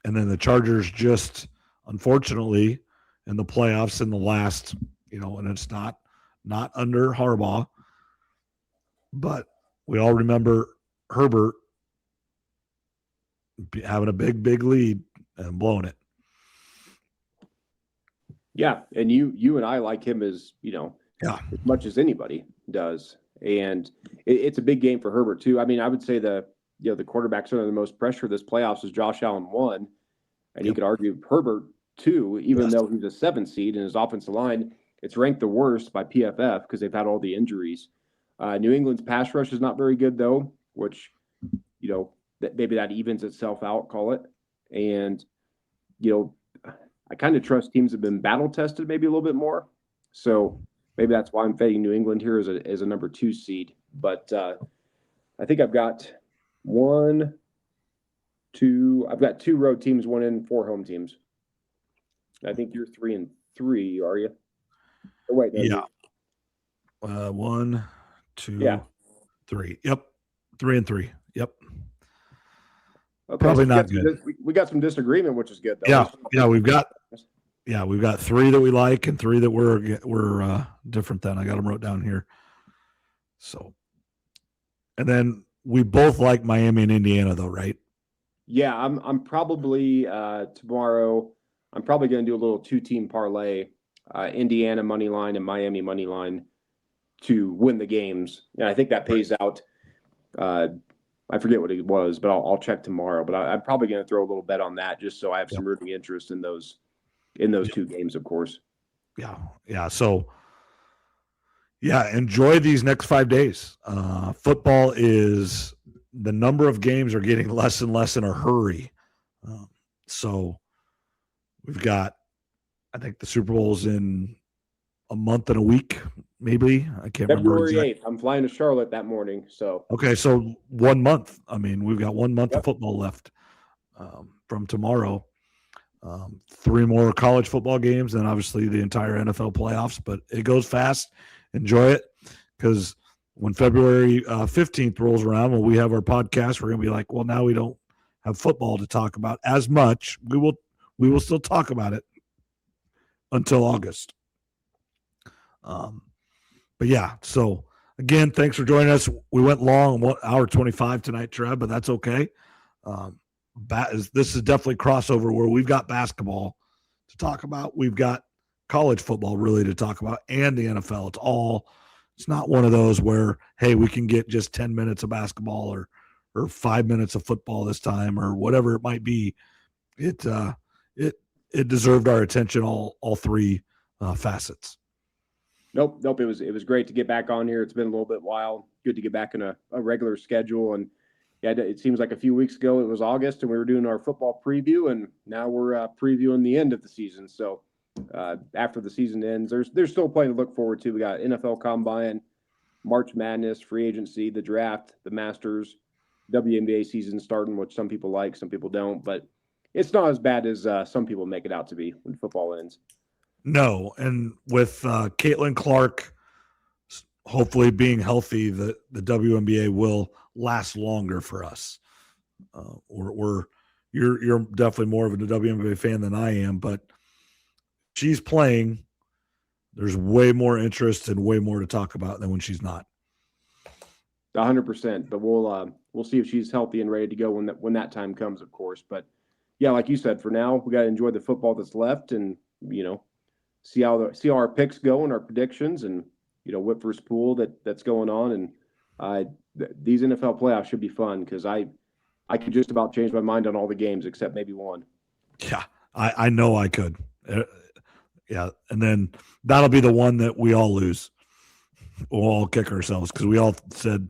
then the Chargers just, unfortunately, in the playoffs in the last, and it's not under Harbaugh, but we all remember Herbert having a big lead and blowing it. Yeah, and you and I like him as as much as anybody does, and it's a big game for Herbert too. I mean, I would say the quarterbacks under the most pressure this playoffs is Josh Allen 1, and you could argue Herbert 2, even though he's a 7 seed and his offensive line it's ranked the worst by PFF because they've had all the injuries. New England's pass rush is not very good though, which maybe that evens itself out, call it, and I kind of trust teams that have been battle tested maybe a little bit more. So maybe that's why I'm fading New England here as a number 2 seed. But I think I've got 2 road teams, 1 in 4 home teams. I think you're 3-3, are you? Oh, wait, no, yeah. 1, 2, 3. Yep. 3-3. Yep. Okay, probably so not good. We got some disagreement, which is good, though. Yeah. We've got 3 that we like and 3 that we're different than. I got them wrote down here. So, and then we both like Miami and Indiana, though, right? Yeah, I'm probably tomorrow. I'm probably going to do a little 2-team parlay, Indiana money line and Miami money line to win the games, and I think that pays out. I forget what it was, but I'll check tomorrow. But I'm probably going to throw a little bet on that just so I have some rooting interest in those 2 games, of course. Yeah. So, enjoy these next 5 days. Football is the number of games are getting less and less in a hurry. So we've got, I think the Super Bowl's in a month and a week, maybe. I can't remember. February 8th. I'm flying to Charlotte that morning. So okay, so 1 month. I mean, we've got 1 month of football left from tomorrow. 3 more college football games, and obviously the entire NFL playoffs. But it goes fast. Enjoy it, because when February 15th rolls around, when we have our podcast, we're going to be like, well, now we don't have football to talk about as much. We will still talk about it until August. But yeah, so again, thanks for joining us. We went long, 1 hour 25 tonight, Trev, but that's okay. This is definitely crossover where we've got basketball to talk about. We've got college football really to talk about, and the NFL. It's not one of those where, hey, we can get just 10 minutes of basketball or 5 minutes of football this time or whatever it might be. It deserved our attention, all 3 facets. Nope. It was great to get back on here. It's been a little bit while. Good to get back in a regular schedule. And yeah, it seems like a few weeks ago it was August and we were doing our football preview, and now we're previewing the end of the season. So after the season ends, there's still plenty to look forward to. We got NFL Combine, March Madness, free agency, the draft, the Masters, WNBA season starting, which some people like, some people don't. But it's not as bad as some people make it out to be when football ends. No, and with Caitlin Clark hopefully being healthy, the WNBA will last longer for us. You're definitely more of a WNBA fan than I am, but she's playing. There's way more interest and way more to talk about than when she's not. 100%. But we'll see if she's healthy and ready to go when that time comes, of course. But yeah, like you said, for now we got to enjoy the football that's left, and see how our picks go and our predictions, and Whitford's pool that's going on. And these NFL playoffs should be fun, because I could just about change my mind on all the games except maybe one. Yeah, I know I could. Yeah, and then that'll be the one that we all lose. We'll all kick ourselves because we all said,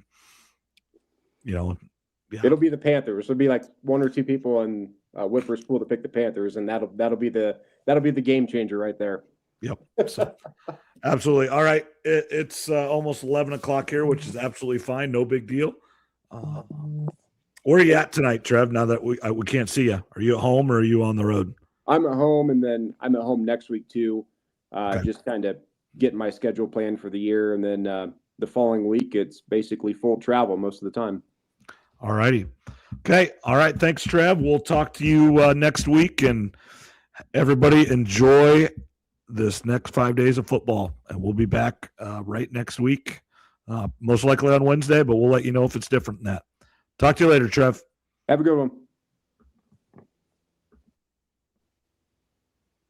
yeah. It'll be the Panthers. It'll be like 1 or 2 people in Whitford's pool to pick the Panthers, and that'll be the game changer right there. Yep. So, absolutely. All right. It's almost 11 o'clock here, which is absolutely fine. No big deal. Where are you at tonight, Trev, now that we can't see you? Are you at home or are you on the road? I'm at home, and then I'm at home next week too. Okay. Just kind of getting my schedule planned for the year. And then the following week, it's basically full travel most of the time. All righty. Okay. All right. Thanks, Trev. We'll talk to you next week, and everybody enjoy this next 5 days of football, and we'll be back right next week, most likely on Wednesday, but we'll let you know if it's different than that. Talk to you later, Trev. Have a good one.